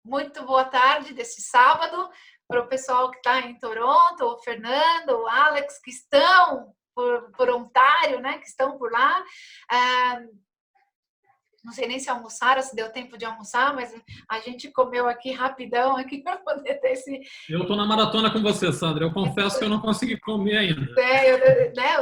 muito boa tarde desse sábado para o pessoal que está em Toronto, o Fernando, o Alex, que estão por Ontário, né? Que estão por lá. Não sei nem se almoçaram, se deu tempo de almoçar, mas a gente comeu aqui rapidão aqui para poder ter esse... Eu estou na maratona com você, Sandra. Eu confesso que eu não consegui comer ainda.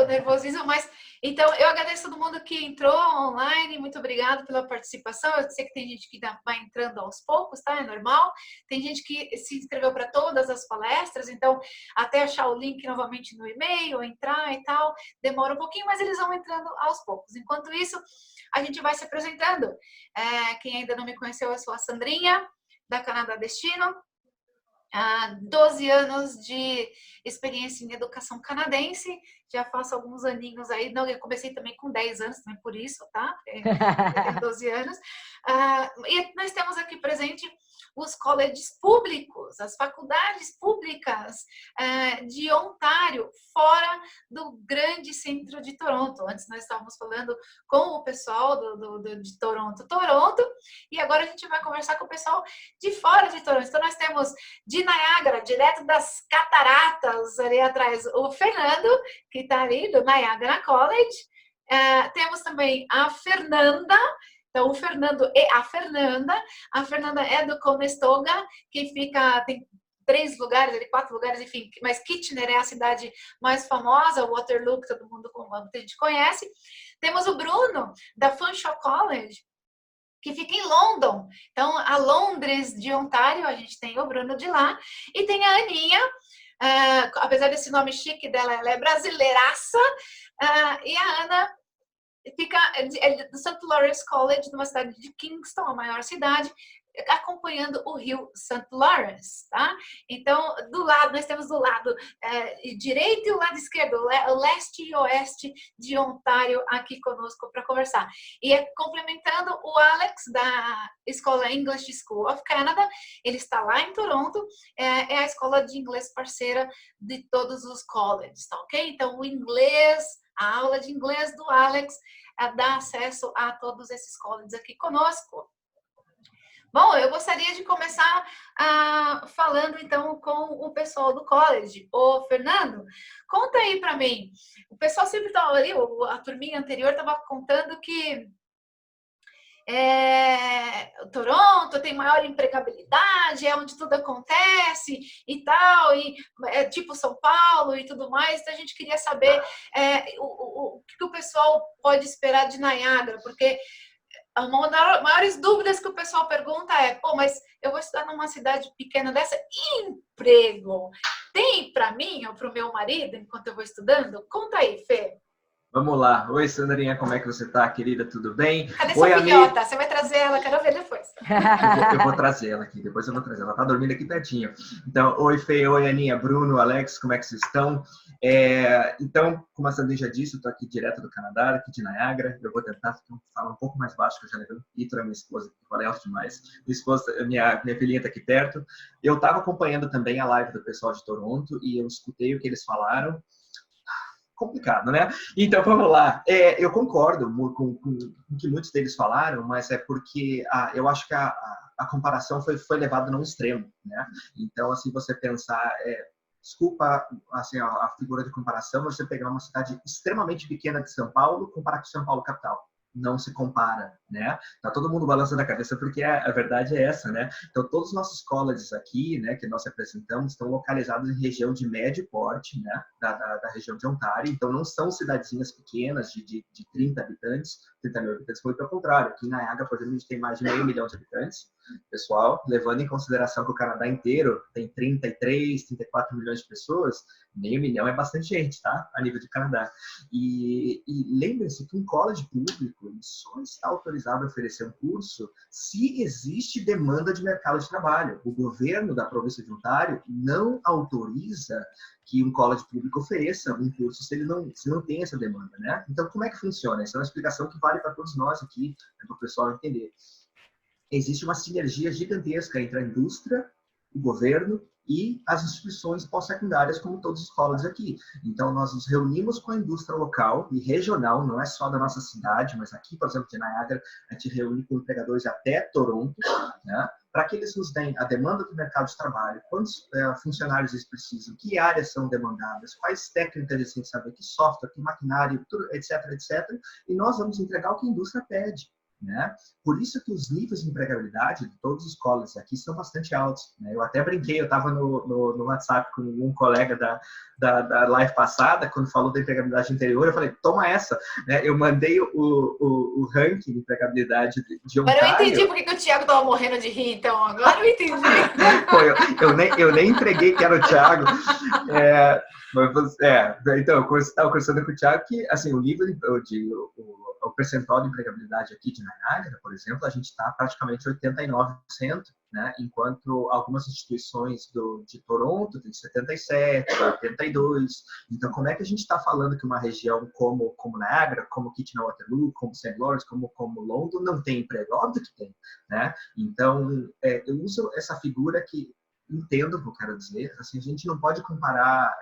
O nervosismo, mas... Então, eu agradeço todo mundo que entrou online, muito obrigada pela participação. Eu sei que tem gente que vai entrando aos poucos, tá? É normal. Tem gente que se inscreveu para todas as palestras, então, até achar o link novamente no e-mail, entrar e tal, demora um pouquinho, mas eles vão entrando aos poucos. Enquanto isso, a gente vai se apresentando. Quem ainda não me conheceu, eu sou a Sandrinha, da Canadá Destino. 12 anos de experiência em educação canadense, já faço alguns aninhos aí, não, eu comecei também com 10 anos, também por isso, tá? Eu tenho 12 anos. E nós temos aqui presente os colleges públicos, as faculdades públicas de Ontário, fora do grande centro de Toronto. Antes nós estávamos falando com o pessoal de Toronto, e agora a gente vai conversar com o pessoal de fora de Toronto. Então nós temos de Niagara, direto das cataratas, ali atrás, o Fernando, que está ali, do Niagara College. Temos também a Fernanda. Então, o Fernando e a Fernanda é do Conestoga, que fica, tem 3 lugares, 4 lugares, enfim, mas Kitchener é a cidade mais famosa, Waterloo, que todo mundo a gente conhece. Temos o Bruno, da Fanshawe College, que fica em London. Então, a Londres de Ontário, a gente tem o Bruno de lá. E tem a Aninha, apesar desse nome chique dela, ela é brasileiraça. E a Ana fica do St. Lawrence College, numa cidade de Kingston, a maior cidade, acompanhando o rio St. Lawrence, tá? Então, do lado, nós temos do lado direito e o lado esquerdo, o leste e oeste de Ontário aqui conosco para conversar. E complementando o Alex da escola English School of Canada, ele está lá em Toronto, é a escola de inglês parceira de todos os colleges, tá ok? Então, o inglês, a aula de inglês do Alex dá acesso a todos esses colleges aqui conosco. Bom, eu gostaria de começar falando, então, com o pessoal do college. Ô, Fernando, conta aí para mim. O pessoal sempre estava ali, a turminha anterior estava contando que Toronto tem maior empregabilidade, é onde tudo acontece e tal, e é tipo São Paulo e tudo mais. Então, a gente queria saber o que o pessoal pode esperar de Niagara, porque uma das maiores dúvidas que o pessoal pergunta é: pô, mas eu vou estudar numa cidade pequena dessa, emprego tem para mim ou para o meu marido enquanto eu vou estudando? Conta aí, Fê. Vamos lá. Oi, Sandrinha, como é que você tá, querida? Tudo bem? Cadê sua filhota? Você vai trazer ela? Quero ver depois. Eu vou trazer ela aqui, depois eu vou trazer. Ela tá dormindo aqui pertinho. Então, oi, Fê, oi, Aninha, Bruno, Alex, como é que vocês estão? Então, como a Sandrinha já disse, eu tô aqui direto do Canadá, aqui de Niagara. Eu vou tentar falar um pouco mais baixo, que eu já levei o Vitor, minha esposa, que falei alto demais. Minha filhinha tá aqui perto. Eu tava acompanhando também a live do pessoal de Toronto e eu escutei o que eles falaram. Complicado, né? Então, vamos lá. Eu concordo com o que muitos deles falaram, mas é porque eu acho que a comparação foi levada num extremo, né? Então, assim, você pensar... desculpa assim, a figura de comparação, você pegar uma cidade extremamente pequena de São Paulo, comparar com São Paulo capital. Não se compara, né? Tá todo mundo balançando a cabeça porque a verdade é essa, né? Então, todos os nossos colleges aqui, né, que nós representamos, estão localizados em região de médio porte, né, da região de Ontário. Então, não são cidadezinhas pequenas de 30 habitantes, 30 mil habitantes, muito pelo contrário. Aqui em Niagara, por exemplo, a gente tem mais de 500 mil de habitantes. Pessoal, levando em consideração que o Canadá inteiro tem 33, 34 milhões de pessoas, 500 mil é bastante gente, tá? A nível de Canadá. E lembre-se que um college público só está autorizado a oferecer um curso se existe demanda de mercado de trabalho. O governo da província de Ontário não autoriza que um college público ofereça um curso se não tem essa demanda, né? Então, como é que funciona? Essa é uma explicação que vale para todos nós aqui, para o pessoal entender. Existe uma sinergia gigantesca entre a indústria, o governo e as instituições pós-secundárias, como todas as escolas aqui. Então, nós nos reunimos com a indústria local e regional, não é só da nossa cidade, mas aqui, por exemplo, de Niagara, a gente reúne com empregadores até Toronto, né, para que eles nos deem a demanda do mercado de trabalho, quantos funcionários eles precisam, que áreas são demandadas, quais técnicas eles têm que saber, que software, que maquinário, tudo, etc, etc. E nós vamos entregar o que a indústria pede. Né? Por isso que os níveis de empregabilidade de todas as escolas aqui são bastante altos. Né? Eu até brinquei, eu estava no WhatsApp com um colega da live passada, quando falou da empregabilidade anterior, eu falei, toma essa. Né? Eu mandei o ranking de empregabilidade de Ontário. Agora eu entendi por que o Thiago estava morrendo de rir, então. Agora eu entendi. Pô, eu nem entreguei que era o Thiago. Então, eu estava conversando com o Thiago que, assim, o percentual de empregabilidade aqui de Niagara, por exemplo, a gente está praticamente 89%, né? Enquanto algumas instituições de Toronto têm 77%, 82%. Então, como é que a gente está falando que uma região como Niagara, como Kitchener-Waterloo, como St. Lawrence, como London, não tem emprego? Óbvio que tem, né? Então, eu uso essa figura que entendo o que eu quero dizer. Assim, a gente não pode comparar...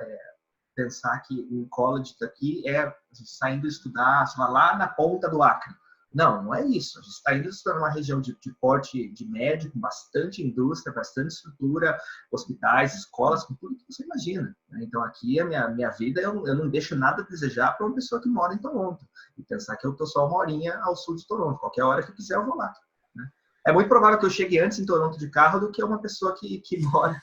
pensar que um college daqui saindo estudar, sei lá na ponta do Acre. Não é isso. A gente está indo estudar numa região de porte de médio, com bastante indústria, bastante estrutura, hospitais, escolas, com tudo que você imagina. Né? Então, aqui, a minha vida, eu não deixo nada a desejar para uma pessoa que mora em Toronto. E pensar que eu estou só uma horinha ao sul de Toronto. Qualquer hora que eu quiser, eu vou lá. Né? É muito provável que eu chegue antes em Toronto de carro do que uma pessoa que mora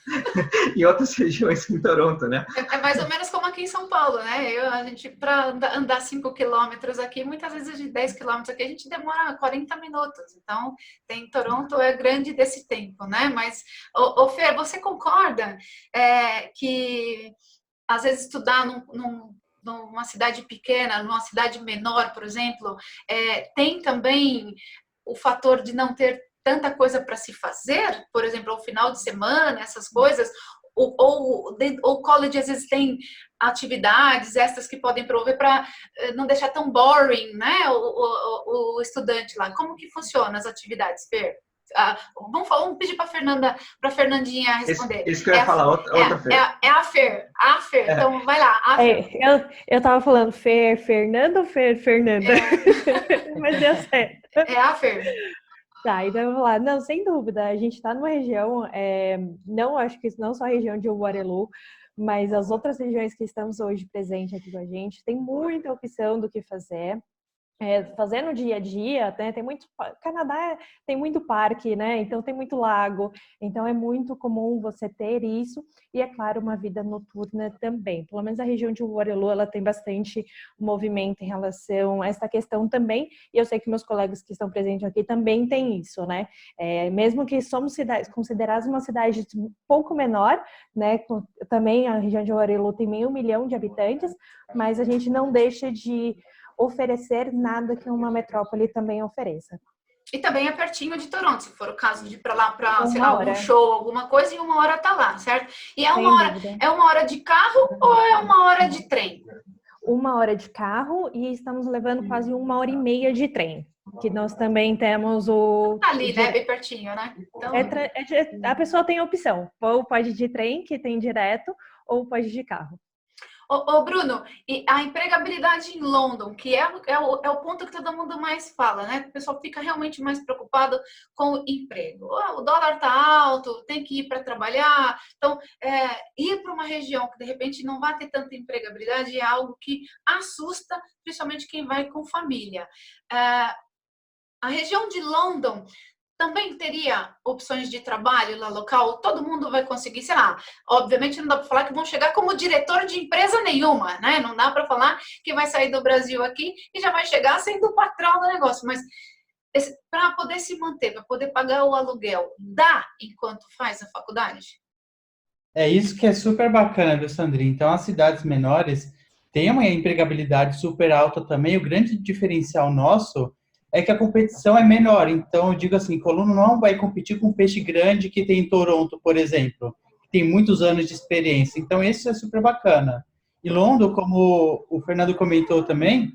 em outras regiões em Toronto, né? É mais ou menos como aqui em São Paulo, né? A gente, para andar 5 quilômetros aqui, muitas vezes de 10 quilômetros aqui, a gente demora 40 minutos. Então, Toronto é grande desse tempo, né? Mas, Fer, você concorda que, às vezes, estudar numa cidade pequena, numa cidade menor, por exemplo, tem também o fator de não ter tanta coisa para se fazer, por exemplo, ao final de semana, essas coisas, ou o college às vezes tem atividades extras que podem prover para não deixar tão boring, né, o estudante lá. Como que funciona as atividades, Fer? Vamos pedir para a Fernandinha responder. Isso que eu ia falar, outra Fer. A Fer. Então vai lá. Eu estava falando Fernando ou Fernanda? Mas deu certo. É a Fer. Tá, então eu vou lá. Não, sem dúvida, a gente está numa região, não acho que não só a região de Waterloo, mas as outras regiões que estamos hoje presentes aqui com a gente, tem muita opção do que fazer. Fazer no dia a dia, né? Canadá tem muito parque, né? Então tem muito lago, então é muito comum você ter isso e, é claro, uma vida noturna também. Pelo menos a região de Waterloo, ela tem bastante movimento em relação a essa questão também, e eu sei que meus colegas que estão presentes aqui também têm isso, né? Mesmo que somos considerados uma cidade um pouco menor, né? Também a região de Waterloo tem 500 mil de habitantes, mas a gente não deixa de oferecer nada que uma metrópole também ofereça. E também é pertinho de Toronto, se for o caso de ir para lá para, sei lá, algum show, alguma coisa, e 1 hora tá lá, certo? E é uma hora de carro ou é 1 hora de trem? 1 hora de carro e estamos levando quase 1h30 de trem. Que nós também temos ali, né? Bem pertinho, né? Então... a pessoa tem a opção. Ou pode ir de trem, que tem direto, ou pode ir de carro. Bruno, e a empregabilidade em London, que é o ponto que todo mundo mais fala, né? O pessoal fica realmente mais preocupado com o emprego. O dólar tá alto, tem que ir para trabalhar. Então, ir para uma região que de repente não vai ter tanta empregabilidade é algo que assusta, principalmente quem vai com família. A região de London também teria opções de trabalho lá local? Todo mundo vai conseguir, sei lá, obviamente não dá para falar que vão chegar como diretor de empresa nenhuma, né? Não dá para falar que vai sair do Brasil aqui e já vai chegar sendo o patrão do negócio, mas para poder se manter, para poder pagar o aluguel, dá enquanto faz a faculdade? É isso que é super bacana, viu, Sandrinha? Então, as cidades menores têm uma empregabilidade super alta também. O grande diferencial nosso é que a competição é menor. Então, eu digo assim, Coluno não vai competir com um peixe grande que tem em Toronto, por exemplo, que tem muitos anos de experiência. Então, isso é super bacana. E London, como o Fernando comentou também,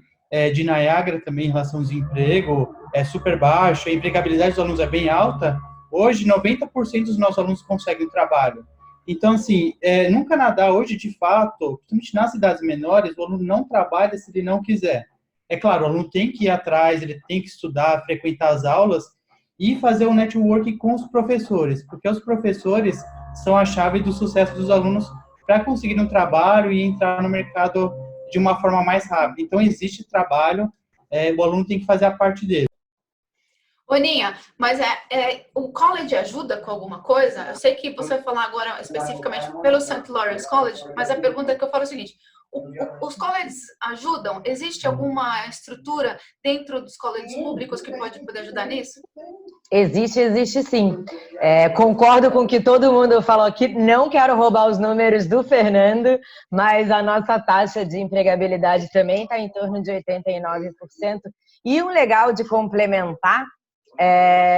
de Niagara também, em relação ao desemprego, é super baixo, a empregabilidade dos alunos é bem alta. Hoje, 90% dos nossos alunos conseguem trabalho. Então, assim, no Canadá, hoje, de fato, principalmente nas cidades menores, o aluno não trabalha se ele não quiser. É claro, o aluno tem que ir atrás, ele tem que estudar, frequentar as aulas e fazer um networking com os professores, porque os professores são a chave do sucesso dos alunos para conseguir um trabalho e entrar no mercado de uma forma mais rápida. Então, existe trabalho, o aluno tem que fazer a parte dele. Boninha, mas o college ajuda com alguma coisa? Eu sei que você vai falar agora especificamente pelo St. Lawrence College, mas a pergunta que eu falo é o seguinte: os colleges ajudam? Existe alguma estrutura dentro dos colleges públicos que pode poder ajudar nisso? Existe sim. Concordo com o que todo mundo falou aqui. Não quero roubar os números do Fernando, mas a nossa taxa de empregabilidade também está em torno de 89%. E o legal de complementar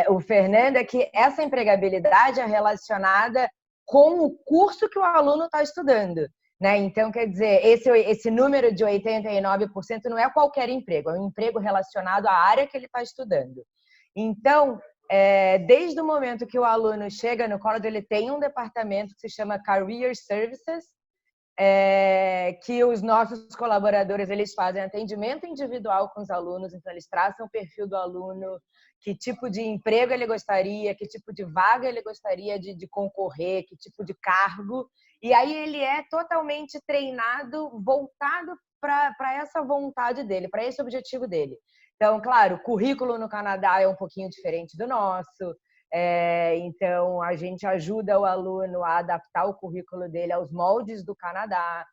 o Fernando é que essa empregabilidade é relacionada com o curso que o aluno está estudando, né? Então, quer dizer, esse número de 89% não é qualquer emprego, é um emprego relacionado à área que ele está estudando. Então, desde o momento que o aluno chega no college, ele tem um departamento que se chama Career Services, que os nossos colaboradores eles fazem atendimento individual com os alunos, então eles traçam o perfil do aluno, que tipo de emprego ele gostaria, que tipo de vaga ele gostaria de concorrer, que tipo de cargo, e aí ele é totalmente treinado, voltado para essa vontade dele, para esse objetivo dele. Então, claro, o currículo no Canadá é um pouquinho diferente do nosso, então a gente ajuda o aluno a adaptar o currículo dele aos moldes do Canadá,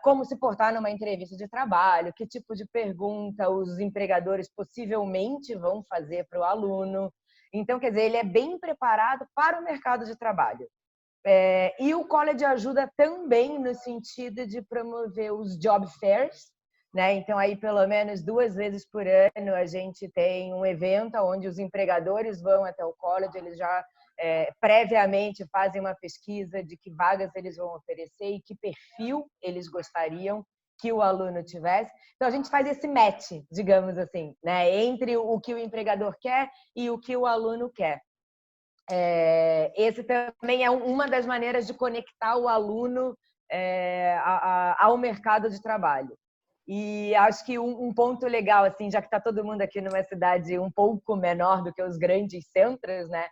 como se portar numa entrevista de trabalho, que tipo de pergunta os empregadores possivelmente vão fazer para o aluno. Então, quer dizer, ele é bem preparado para o mercado de trabalho. E o college ajuda também no sentido de promover os job fairs, né? Então, aí pelo menos 2 vezes por ano a gente tem um evento onde os empregadores vão até o college, eles já previamente fazem uma pesquisa de que vagas eles vão oferecer e que perfil eles gostariam que o aluno tivesse. Então, a gente faz esse match, digamos assim, né? Entre o que o empregador quer e o que o aluno quer. Esse também é uma das maneiras de conectar o aluno ao mercado de trabalho. E acho que um ponto legal, assim, já que está todo mundo aqui numa cidade um pouco menor do que os grandes centros, né?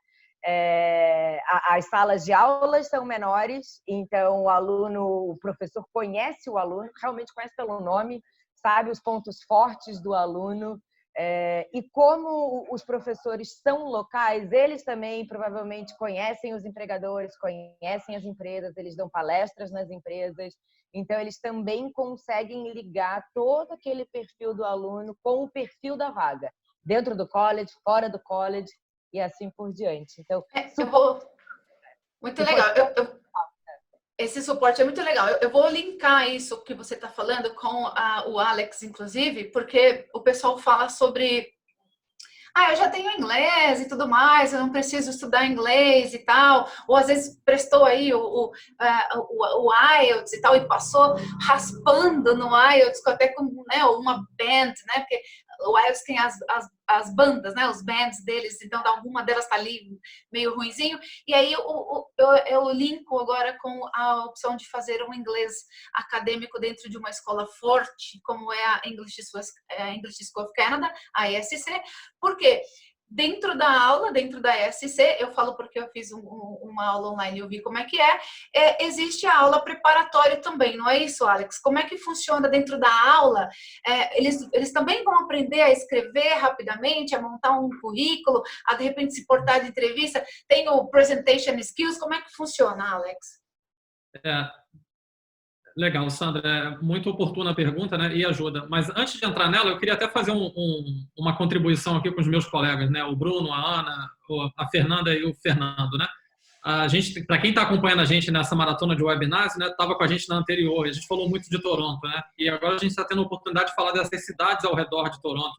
As salas de aulas são menores, então o professor conhece o aluno, realmente conhece pelo nome, sabe os pontos fortes do aluno, e como os professores são locais, eles também provavelmente conhecem os empregadores, conhecem as empresas, eles dão palestras nas empresas, então eles também conseguem ligar todo aquele perfil do aluno com o perfil da vaga, dentro do college, fora do college, e assim por diante. Então, muito legal. Esse suporte é muito legal. Eu vou linkar isso que você está falando com o Alex, inclusive, porque o pessoal fala sobre eu já tenho inglês e tudo mais, eu não preciso estudar inglês e tal, ou às vezes prestou aí o IELTS e tal e passou raspando no IELTS até com uma band, né? Porque o IELTS tem as bandas, né? Os bands deles, então alguma delas tá ali meio ruinzinho, e aí eu linko agora com a opção de fazer um inglês acadêmico dentro de uma escola forte, como é a English School of Canada, a ESC, porque dentro da aula, dentro da ESC, eu falo porque eu fiz uma aula online e eu vi como é que existe a aula preparatória também, não é isso, Alex? Como é que funciona dentro da aula? Eles também vão aprender a escrever rapidamente, a montar um currículo, a de repente se portar de entrevista? Tem o Presentation Skills, como é que funciona, Alex? Legal, Sandra, muito oportuna a pergunta, né? E ajuda. Mas antes de entrar nela, eu queria até fazer uma contribuição aqui com os meus colegas, né? O Bruno, a Ana, a Fernanda e o Fernando, né? A gente, para quem está acompanhando a gente nessa maratona de webinars, né? Estava com a gente na anterior, e a gente falou muito de Toronto, né? E agora a gente está tendo a oportunidade de falar dessas cidades ao redor de Toronto,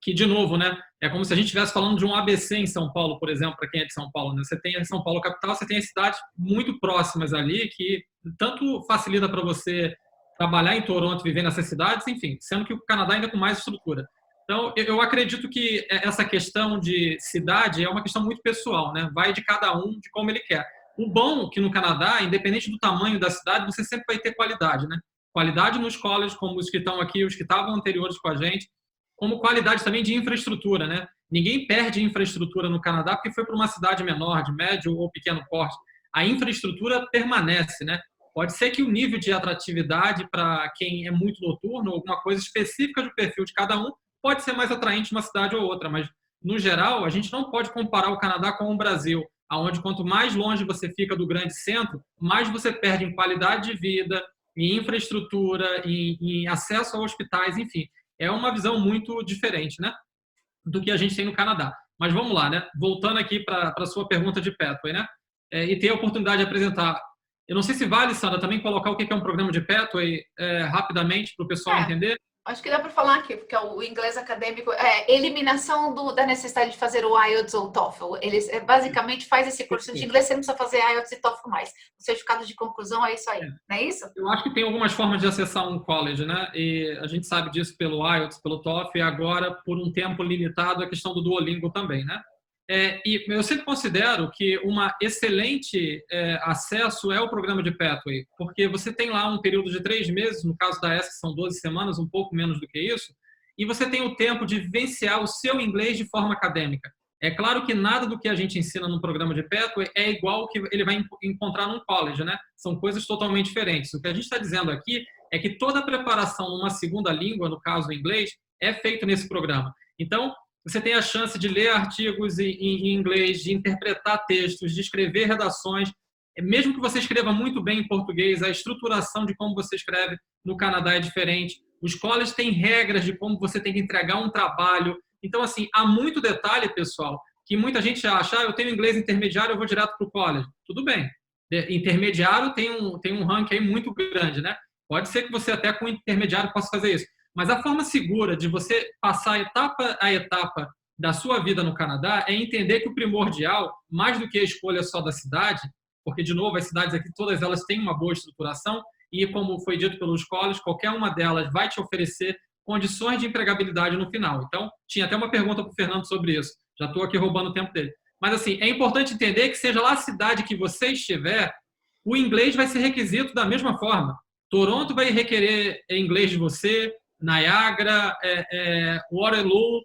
que, de novo, né? É como se a gente estivesse falando de um ABC em São Paulo, por exemplo, para quem é de São Paulo, né? Você tem em São Paulo capital, você tem as cidades muito próximas ali que tanto facilita para você trabalhar em Toronto, viver nessas cidades, enfim, sendo que o Canadá ainda com mais estrutura. Então, eu acredito que essa questão de cidade é uma questão muito pessoal, né? Vai de cada um, de como ele quer. O bom é que no Canadá, independente do tamanho da cidade, você sempre vai ter qualidade, né? Qualidade nos colleges, como os que estão aqui, os que estavam anteriores com a gente, como qualidade também de infraestrutura, né? Ninguém perde infraestrutura no Canadá porque foi para uma cidade menor, de médio ou pequeno porte. A infraestrutura permanece, né? Pode ser que o nível de atratividade para quem é muito noturno, alguma coisa específica do perfil de cada um, pode ser mais atraente uma cidade ou outra, mas no geral, a gente não pode comparar o Canadá com o Brasil, onde quanto mais longe você fica do grande centro, mais você perde em qualidade de vida, em infraestrutura, em acesso a hospitais, enfim. É uma visão muito diferente, né, do que a gente tem no Canadá. Mas vamos lá, né? Voltando aqui para a sua pergunta de Pathway, né? E ter a oportunidade de apresentar. Eu não sei se vale, Sandra, também colocar o que é um programa de Pathway rapidamente para o pessoal entender. Acho que dá para falar aqui, porque o inglês acadêmico é eliminação da necessidade de fazer o IELTS ou o TOEFL. Eles basicamente faz esse curso de inglês, você não precisa fazer IELTS e TOEFL mais. O certificado de conclusão é isso aí, não é isso? Eu acho que tem algumas formas de acessar um college, né? E a gente sabe disso pelo IELTS, pelo TOEFL, e agora, por um tempo limitado, a questão do Duolingo também, né? E eu sempre considero que uma excelente acesso é o programa de Pathway, porque você tem lá um período de 3 meses, no caso da ESC são 12 semanas, um pouco menos do que isso, e você tem o tempo de vivenciar o seu inglês de forma acadêmica. É claro que nada do que a gente ensina no programa de Pathway é igual ao que ele vai encontrar num college, né? São coisas totalmente diferentes. O que a gente está dizendo aqui é que toda a preparação numa segunda língua, no caso o inglês, é feito nesse programa. Então, você tem a chance de ler artigos em inglês, de interpretar textos, de escrever redações. Mesmo que você escreva muito bem em português, a estruturação de como você escreve no Canadá é diferente. Os colleges têm regras de como você tem que entregar um trabalho. Então, assim, há muito detalhe, pessoal, que muita gente acha, eu tenho inglês intermediário, eu vou direto para o college. Tudo bem. Intermediário tem um ranking aí muito grande, né? Pode ser que você até com intermediário possa fazer isso. Mas a forma segura de você passar etapa a etapa da sua vida no Canadá é entender que o primordial, mais do que a escolha só da cidade, porque, de novo, as cidades aqui, todas elas têm uma boa estruturação e, como foi dito pelos colleges, qualquer uma delas vai te oferecer condições de empregabilidade no final. Então, tinha até uma pergunta para o Fernando sobre isso. Já estou aqui roubando o tempo dele. Mas, assim, é importante entender que, seja lá a cidade que você estiver, o inglês vai ser requisito da mesma forma. Toronto vai requerer inglês de você, Niagara, Waterloo,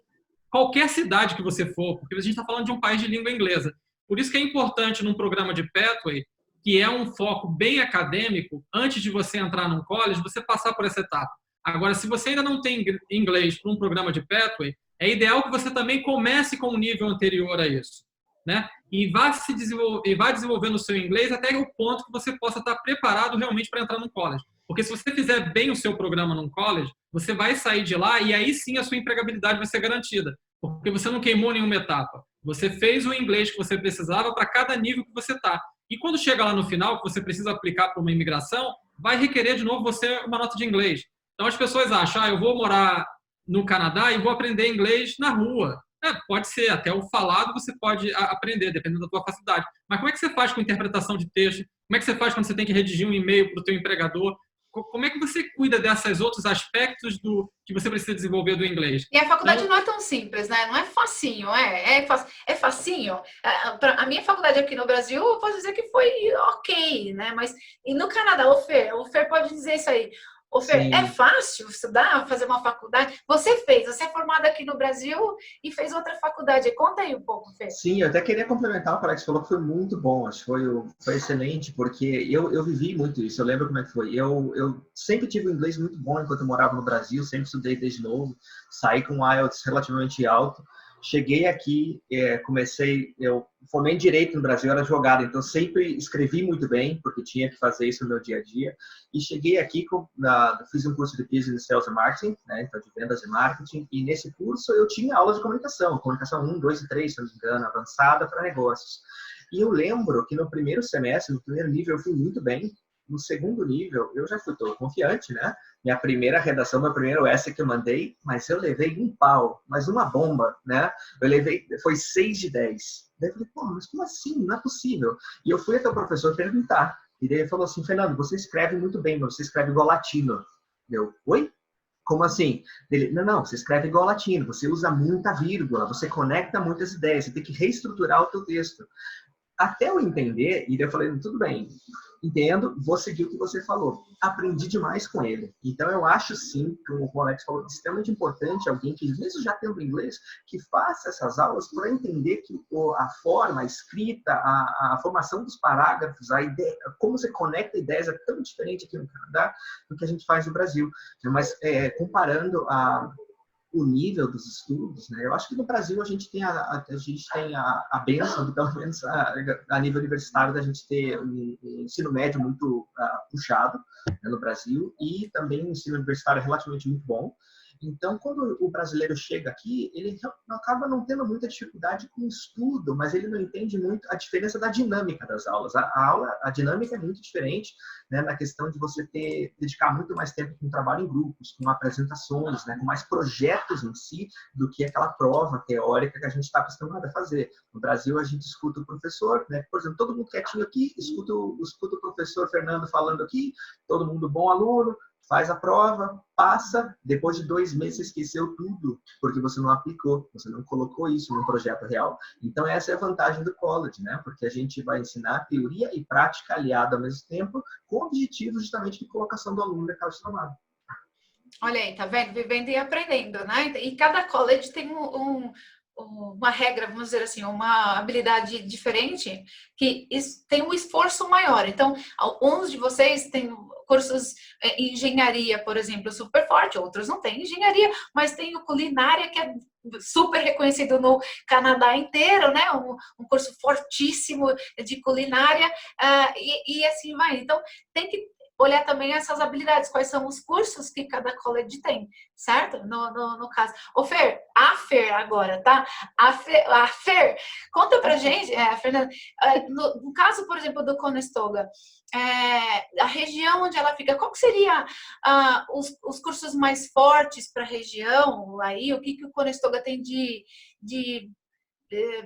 qualquer cidade que você for, porque a gente está falando de um país de língua inglesa. Por isso que é importante num programa de Pathway, que é um foco bem acadêmico, antes de você entrar num college, você passar por essa etapa. Agora, se você ainda não tem inglês para um programa de Pathway, é ideal que você também comece com um nível anterior a isso, né? E vá desenvolvendo o seu inglês até o ponto que você possa estar preparado realmente para entrar num college. Porque se você fizer bem o seu programa num college, você vai sair de lá e aí sim a sua empregabilidade vai ser garantida. Porque você não queimou nenhuma etapa. Você fez o inglês que você precisava para cada nível que você está. E quando chega lá no final, que você precisa aplicar para uma imigração, vai requerer de novo você uma nota de inglês. Então as pessoas acham, eu vou morar no Canadá e vou aprender inglês na rua. Pode ser, até o falado você pode aprender, dependendo da tua facilidade. Mas como é que você faz com interpretação de texto? Como é que você faz quando você tem que redigir um e-mail para o teu empregador? Como é que você cuida desses outros aspectos que você precisa desenvolver do inglês? E a faculdade não é tão simples, né? Não é facinho, é facinho. A minha faculdade aqui no Brasil, eu posso dizer que foi ok, né? Mas e no Canadá, o Fer pode dizer isso aí. Ô, Fer, é fácil estudar, fazer uma faculdade? Você é formado aqui no Brasil e fez outra faculdade. Conta aí um pouco, Fer. Sim, eu até queria complementar o que o Alex falou, que foi muito bom, acho que foi excelente, porque eu vivi muito isso, eu lembro como é que foi. Eu sempre tive um inglês muito bom enquanto eu morava no Brasil, sempre estudei desde novo, saí com um IELTS relativamente alto. Cheguei aqui, eu formei em Direito no Brasil, era advogado, então sempre escrevi muito bem, porque tinha que fazer isso no meu dia a dia. E cheguei aqui, fiz um curso de Business, Sales and Marketing, né, então de vendas e marketing, e nesse curso eu tinha aulas de comunicação 1, 2 e 3, se não me engano, avançada para negócios. E eu lembro que no primeiro semestre, no primeiro nível, eu fui muito bem. No segundo nível, eu já fui todo confiante, né? Minha primeira redação, meu primeiro essay que eu mandei, mas eu levei um pau, mas uma bomba, né? Foi 6 de 10. Daí eu falei, mas como assim? Não é possível. E eu fui até o professor perguntar. E daí ele falou assim, Fernando, você escreve muito bem, mas você escreve igual latino. Eu, oi? Como assim? Ele, não, você escreve igual latino, você usa muita vírgula, você conecta muitas ideias, você tem que reestruturar o teu texto. até eu entender, e daí eu falei, tudo bem, entendo, vou seguir o que você falou. Aprendi demais com ele. Então, eu acho sim, como o Alex falou, extremamente importante alguém que, mesmo já tendo inglês, que faça essas aulas para entender que a forma, a escrita, a formação dos parágrafos, a ideia, como você conecta ideias é tão diferente aqui no Canadá do que a gente faz no Brasil. Mas, comparando o nível dos estudos, né? Eu acho que no Brasil a gente tem a bênção de, pelo menos a nível universitário, da gente ter um ensino médio muito puxado, né, no Brasil, e também um ensino universitário relativamente muito bom. Então, quando o brasileiro chega aqui, ele acaba não tendo muita dificuldade com o estudo, mas ele não entende muito a diferença da dinâmica das aulas. A dinâmica é muito diferente, né, na questão de você dedicar muito mais tempo com trabalho em grupos, com apresentações, né, com mais projetos em si, do que aquela prova teórica que a gente está acostumado a fazer. No Brasil, a gente escuta o professor, né, por exemplo, todo mundo quietinho aqui, escuta o professor Fernando falando aqui, todo mundo bom aluno, faz a prova, passa, depois de 2 meses você esqueceu tudo, porque você não aplicou, você não colocou isso num projeto real. Então, essa é a vantagem do college, né? Porque a gente vai ensinar teoria e prática aliada ao mesmo tempo, com o objetivo justamente de colocação do aluno no mercado de trabalho. Olha aí, tá vendo? Vivendo e aprendendo, né? E cada college tem uma regra, vamos dizer assim, uma habilidade diferente, que tem um esforço maior. Então, alguns de vocês têm cursos em engenharia, por exemplo, super forte, outros não têm engenharia, mas tem o culinária, que é super reconhecido no Canadá inteiro, né? Um curso fortíssimo de culinária, e assim vai. Então, tem que olhar também essas habilidades, quais são os cursos que cada college tem, certo? No caso. O Fer, a Fer agora, tá? A Fer, conta pra gente, Fernanda, no caso, por exemplo, do Conestoga, a região onde ela fica, qual que seria os cursos mais fortes para a região aí? O que o Conestoga tem de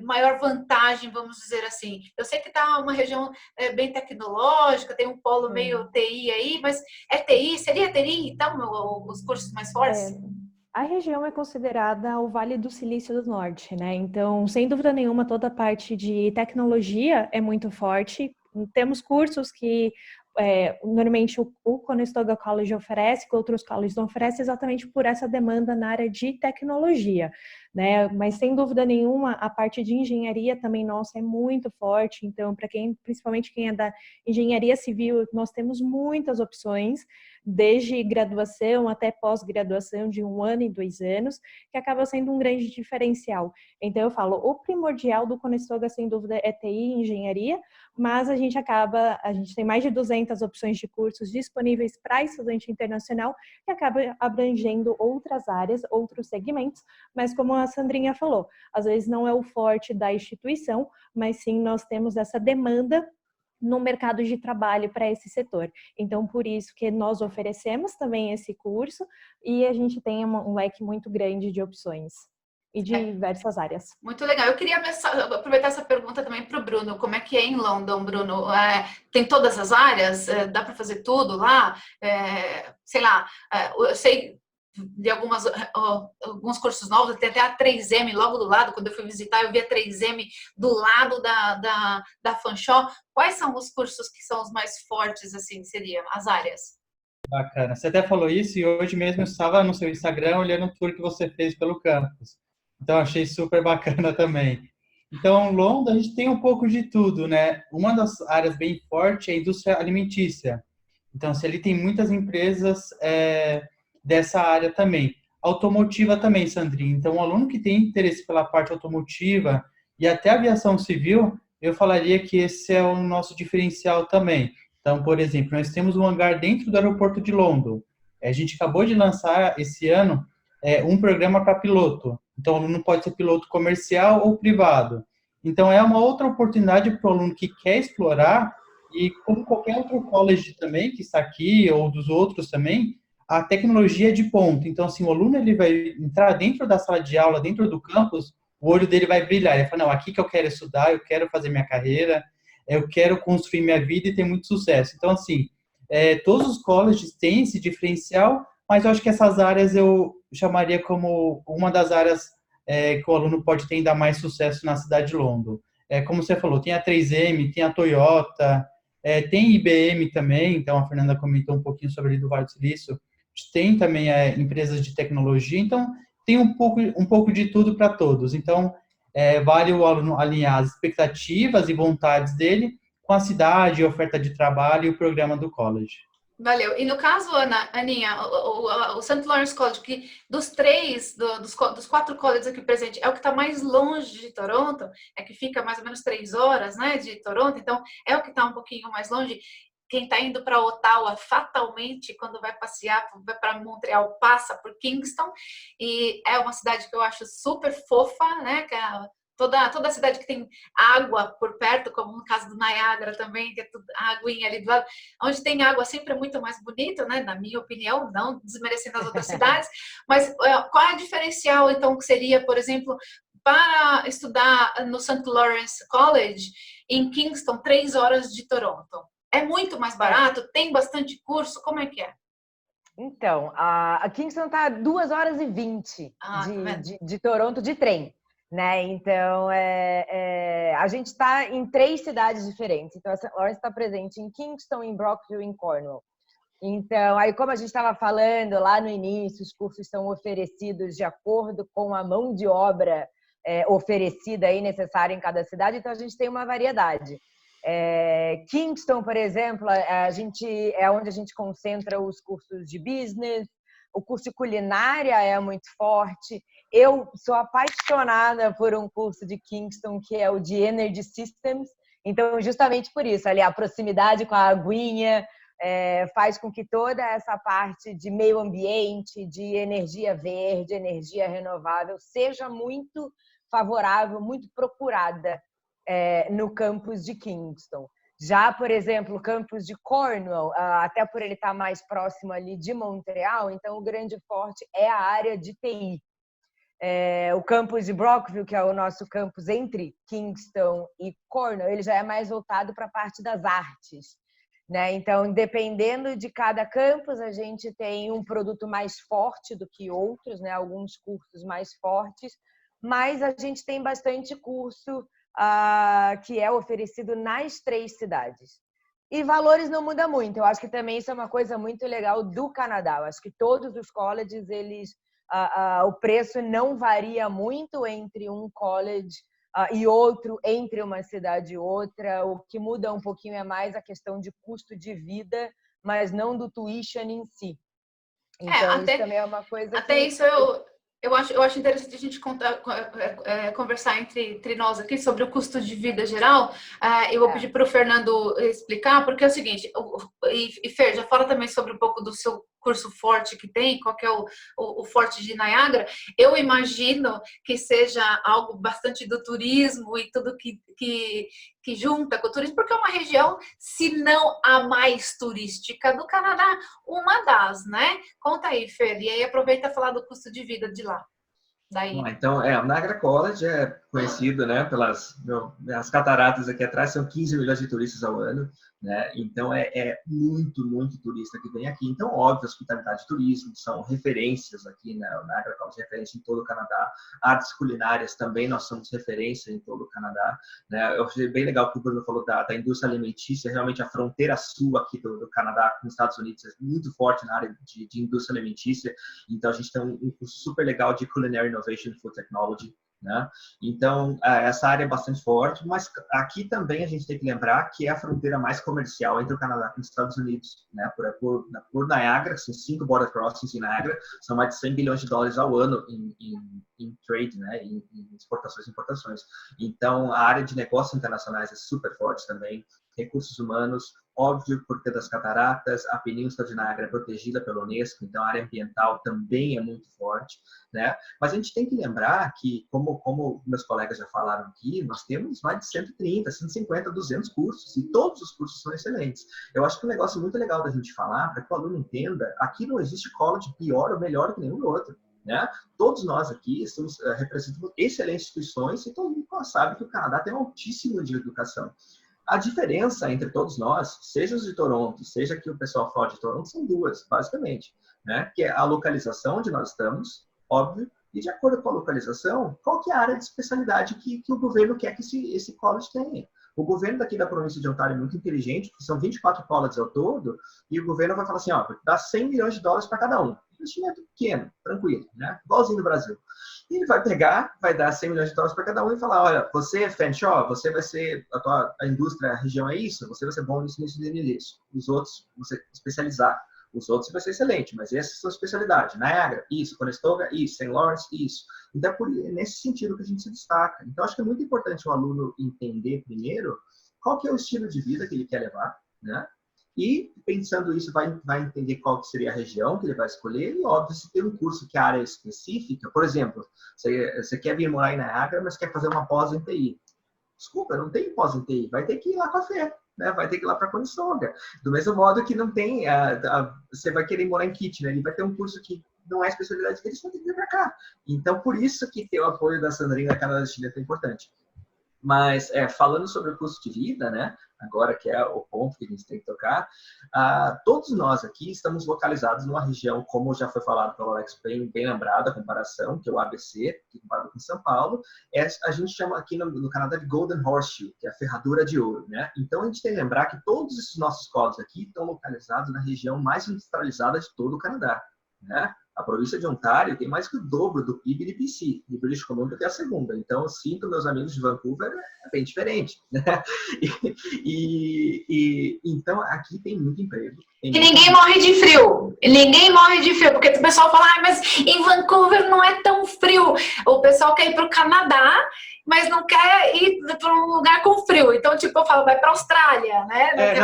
maior vantagem, vamos dizer assim? Eu sei que está uma região bem tecnológica, tem um polo meio TI aí, mas TI? Seria TI, então, os cursos mais fortes? A região é considerada o Vale do Silício do Norte, né? Então, sem dúvida nenhuma, toda a parte de tecnologia é muito forte. Temos cursos que normalmente o Conestoga College oferece, que outros colleges não oferecem, exatamente por essa demanda na área de tecnologia, né? Mas sem dúvida nenhuma, a parte de engenharia também nossa é muito forte. Então, para principalmente quem é da engenharia civil, nós temos muitas opções, desde graduação até pós-graduação de 1 ano e 2 anos, que acaba sendo um grande diferencial. Então, eu falo, o primordial do Conestoga, sem dúvida, é TI e engenharia, mas a gente tem mais de 200 opções de cursos disponíveis para estudante internacional, que acaba abrangendo outras áreas, outros segmentos, mas como a Sandrinha falou, às vezes não é o forte da instituição, mas sim nós temos essa demanda no mercado de trabalho para esse setor. Então, por isso que nós oferecemos também esse curso e a gente tem um leque muito grande de opções e de diversas áreas. Muito legal. Eu queria aproveitar essa pergunta também para o Bruno. Como é que é em London, Bruno? Tem todas as áreas? Dá para fazer tudo lá? Sei lá, eu sei de alguns cursos novos, tem até a 3M logo do lado. Quando eu fui visitar, eu vi a 3M do lado da Fanshawe. Quais são os cursos que são os mais fortes, assim, seriam as áreas? Bacana. Você até falou isso e hoje mesmo eu estava no seu Instagram olhando o tour que você fez pelo campus. Então, achei super bacana também. Então, London, a gente tem um pouco de tudo, né? Uma das áreas bem fortes é a indústria alimentícia. Então, ali tem muitas empresas dessa área também. Automotiva também, Sandrinha. Então, um aluno que tem interesse pela parte automotiva e até aviação civil, eu falaria que esse é o nosso diferencial também. Então, por exemplo, nós temos um hangar dentro do aeroporto de London. A gente acabou de lançar esse ano um programa para piloto. Então, o aluno pode ser piloto comercial ou privado. Então, é uma outra oportunidade para o aluno que quer explorar e, como qualquer outro college também, que está aqui, ou dos outros também, a tecnologia é de ponta. Então, assim, o aluno ele vai entrar dentro da sala de aula, dentro do campus, o olho dele vai brilhar. Ele fala, não, aqui que eu quero estudar, eu quero fazer minha carreira, eu quero construir minha vida e ter muito sucesso. Então, assim, todos os colleges têm esse diferencial, mas eu acho que essas áreas eu chamaria como uma das áreas que o aluno pode ter ainda mais sucesso na cidade de London. como você falou, tem a 3M, tem a Toyota, tem IBM também, então a Fernanda comentou um pouquinho sobre ali do Vale do Silício, tem também empresas de tecnologia, então tem um pouco de tudo para todos. Então, vale o aluno alinhar as expectativas e vontades dele com a cidade, a oferta de trabalho e o programa do college. Valeu. E no caso, Aninha, o St. Lawrence College, que dos 4 colleges aqui presentes, é o que está mais longe de Toronto, é que fica mais ou menos 3 horas, né, de Toronto, então é o que está um pouquinho mais longe. Quem está indo para Ottawa, fatalmente, quando vai passear, vai para Montreal, passa por Kingston, e é uma cidade que eu acho super fofa, né, que toda a cidade que tem água por perto, como no caso do Niagara também, que é tudo, a aguinha ali do lado, onde tem água sempre é muito mais bonito, né, na minha opinião, não desmerecendo as outras cidades, mas qual é o diferencial, então, que seria, por exemplo, para estudar no St. Lawrence College, em Kingston, 3 horas de Toronto? É muito mais barato? Tem bastante curso? Como é que é? Então, a Kingston está 2 horas e 20 de Toronto de trem, né? Então, a gente está em 3 cidades diferentes. Então, a St. Lawrence está presente em Kingston, em Brockville e em Cornwall. Então, aí como a gente estava falando lá no início, os cursos são oferecidos de acordo com a mão de obra oferecida e necessária em cada cidade. Então, a gente tem uma variedade. Kingston, por exemplo, é onde a gente concentra os cursos de business, o curso de culinária é muito forte. Eu sou apaixonada por um curso de Kingston que é o de Energy Systems, então justamente por isso, ali a proximidade com a aguinha faz com que toda essa parte de meio ambiente, de energia verde, energia renovável seja muito favorável, muito procurada no campus de Kingston. Já, por exemplo, o campus de Cornwall, até por ele estar mais próximo ali de Montreal, então o grande forte é a área de TI. O campus de Brockville, que é o nosso campus entre Kingston e Cornwall, ele já é mais voltado para a parte das artes, né? Então, dependendo de cada campus, a gente tem um produto mais forte do que outros, né? Alguns cursos mais fortes, mas a gente tem bastante curso que é oferecido nas 3 cidades. E valores não mudam muito. Eu acho que também isso é uma coisa muito legal do Canadá. Eu acho que todos os colleges, o preço não varia muito entre um college e outro, entre uma cidade e outra. O que muda um pouquinho é mais a questão de custo de vida, mas não do tuition em si. Então, isso também é uma coisa até isso eu acho interessante a gente conversar entre nós aqui sobre o custo de vida geral. Eu vou pedir para o Fernando explicar, porque é o seguinte, e Fer, já fala também sobre um pouco do seu curso forte que tem, qual que é o forte de Niagara. Eu imagino que seja algo bastante do turismo e tudo que junta com o turismo, porque é uma região, se não a mais turística do Canadá, uma das, né? Conta aí, Fer, e aí aproveita para falar do custo de vida de lá. Daí. Então, o Niagara College é conhecido, né, as cataratas aqui atrás, são 15 milhões de turistas ao ano, né? Então, muito, muito turista que vem aqui. Então, óbvio, hospitalidade e turismo são referências aqui, né? O Niagara College é referência em todo o Canadá. Artes culinárias também nós somos referência em todo o Canadá, né? Eu achei bem legal que o Bruno falou da indústria alimentícia. Realmente, a fronteira sul aqui do Canadá com os Estados Unidos é muito forte na área de indústria alimentícia. Então, a gente tem um curso super legal de Culinary Innovation and Food Technology, né? Então, essa área é bastante forte, mas aqui também a gente tem que lembrar que é a fronteira mais comercial entre o Canadá e os Estados Unidos, né? Por Niagara, são 5 border crossings em Niagara, são mais de 100 bilhões de dólares ao ano em trade, né? Em exportações e importações. Então, a área de negócios internacionais é super forte também, recursos humanos, óbvio, porque das cataratas, a Península de Niagara é protegida pela Unesco, então a área ambiental também é muito forte, né? Mas a gente tem que lembrar que, como meus colegas já falaram aqui, nós temos mais de 130, 150, 200 cursos, e todos os cursos são excelentes. Eu acho que um negócio muito legal da gente falar, para que o aluno entenda, aqui não existe college pior ou melhor que nenhum outro, né? Todos nós aqui representamos excelentes instituições, e todo mundo sabe que o Canadá tem um altíssimo nível de educação. A diferença entre todos nós, seja os de Toronto, seja que o pessoal fora de Toronto, são duas, basicamente, né? Que é a localização onde nós estamos, óbvio, E de acordo com a localização, qual que é a área de especialidade que o governo quer que esse college tenha. O governo daqui da província de Ontário é muito inteligente, porque são 24 colleges ao todo, e o governo vai falar assim, ó, dá $100 milhões para cada um. Investimento pequeno, tranquilo, né? Igualzinho no Brasil. E ele vai pegar, vai dar $100 milhões para cada um e falar, olha, você, Fanshawe, você vai ser, a indústria, a região é isso, você vai ser bom nisso, nisso, nisso. Os outros, você especializar. Os outros vai ser excelente, mas essas são especialidades. Niagara, isso. Conestoga, isso. St. Lawrence, isso. Então, é nesse sentido que a gente se destaca. Então, acho que é muito importante o aluno entender primeiro qual que é o estilo de vida que ele quer levar, né? E, pensando isso, vai entender qual que seria a região que ele vai escolher. E, óbvio, se tem um curso que a área é específica, por exemplo, você quer vir morar em Niagara, mas quer fazer uma pós em TI. Desculpa, não tem pós em TI. Vai ter que ir lá com a Fê. Né? Vai ter que ir lá para Conestoga. Do mesmo modo que não tem, você vai querer morar em Kitchener, ele vai ter um curso que não é a especialidade dele, você vai ter que vir para cá. Então, por isso que ter o apoio da Sandrina da Canadá da Chile é tão importante. Mas, falando sobre o custo de vida, né? Agora que é o ponto que a gente tem que tocar, todos nós aqui estamos localizados numa região, como já foi falado pelo Alex, bem lembrado a comparação, que é o ABC, que comparado com São Paulo, a gente chama aqui no Canadá de Golden Horseshoe, que é a ferradura de ouro, né? Então, a gente tem que lembrar que todos esses nossos colos aqui estão localizados na região mais industrializada de todo o Canadá, né? A província de Ontário tem mais que o dobro do PIB de BC, e British Columbia que é a segunda. Então, eu sinto meus amigos de Vancouver, é bem diferente, né? Então, aqui tem muito emprego. E ninguém morre de frio. Ninguém morre de frio, porque o pessoal fala, mas em Vancouver não é tão frio. O pessoal quer ir para o Canadá, mas não quer ir para um lugar com frio. Então, tipo, eu falo, vai para a Austrália, né?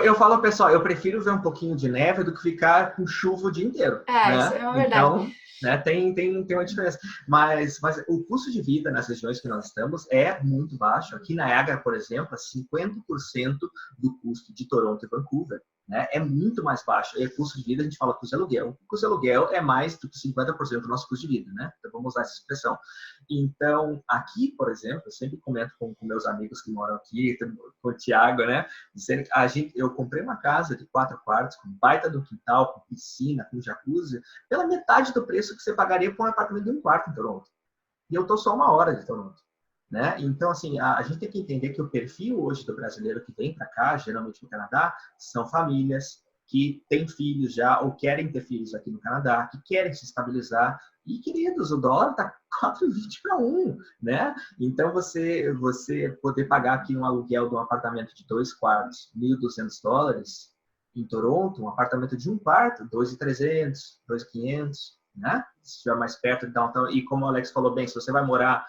Eu falo, pessoal, eu prefiro ver um pouquinho de neve do que ficar com chuva o dia inteiro. Né? Isso é verdade. Então, né, tem uma diferença. Mas o custo de vida nas regiões que nós estamos é muito baixo. Aqui na Niagara, por exemplo, é 50% do custo de Toronto e Vancouver. Né? É muito mais baixo. E custo de vida, a gente fala custo de aluguel. O custo de aluguel é mais do que 50% do nosso custo de vida, né? Então, vamos usar essa expressão. Então, aqui, por exemplo, eu sempre comento com meus amigos que moram aqui, com o Thiago, né? Dizendo que eu comprei uma casa de 4 quartos, com baita do quintal, com piscina, com jacuzzi, pela metade do preço que você pagaria por um apartamento de 1 quarto em Toronto. E eu estou só 1 hora de Toronto. Né? Então, assim, a gente tem que entender que o perfil hoje do brasileiro que vem para cá, geralmente no Canadá, são famílias que têm filhos já ou querem ter filhos aqui no Canadá, que querem se estabilizar. E, queridos, o dólar está 4,20 para 1, né? Então, você poder pagar aqui um aluguel de um apartamento de 2 quartos, $1.200, em Toronto, um apartamento de 1 quarto, 2.300, 2.500, né? Se estiver mais perto de downtown. E como o Alex falou bem, se você vai morar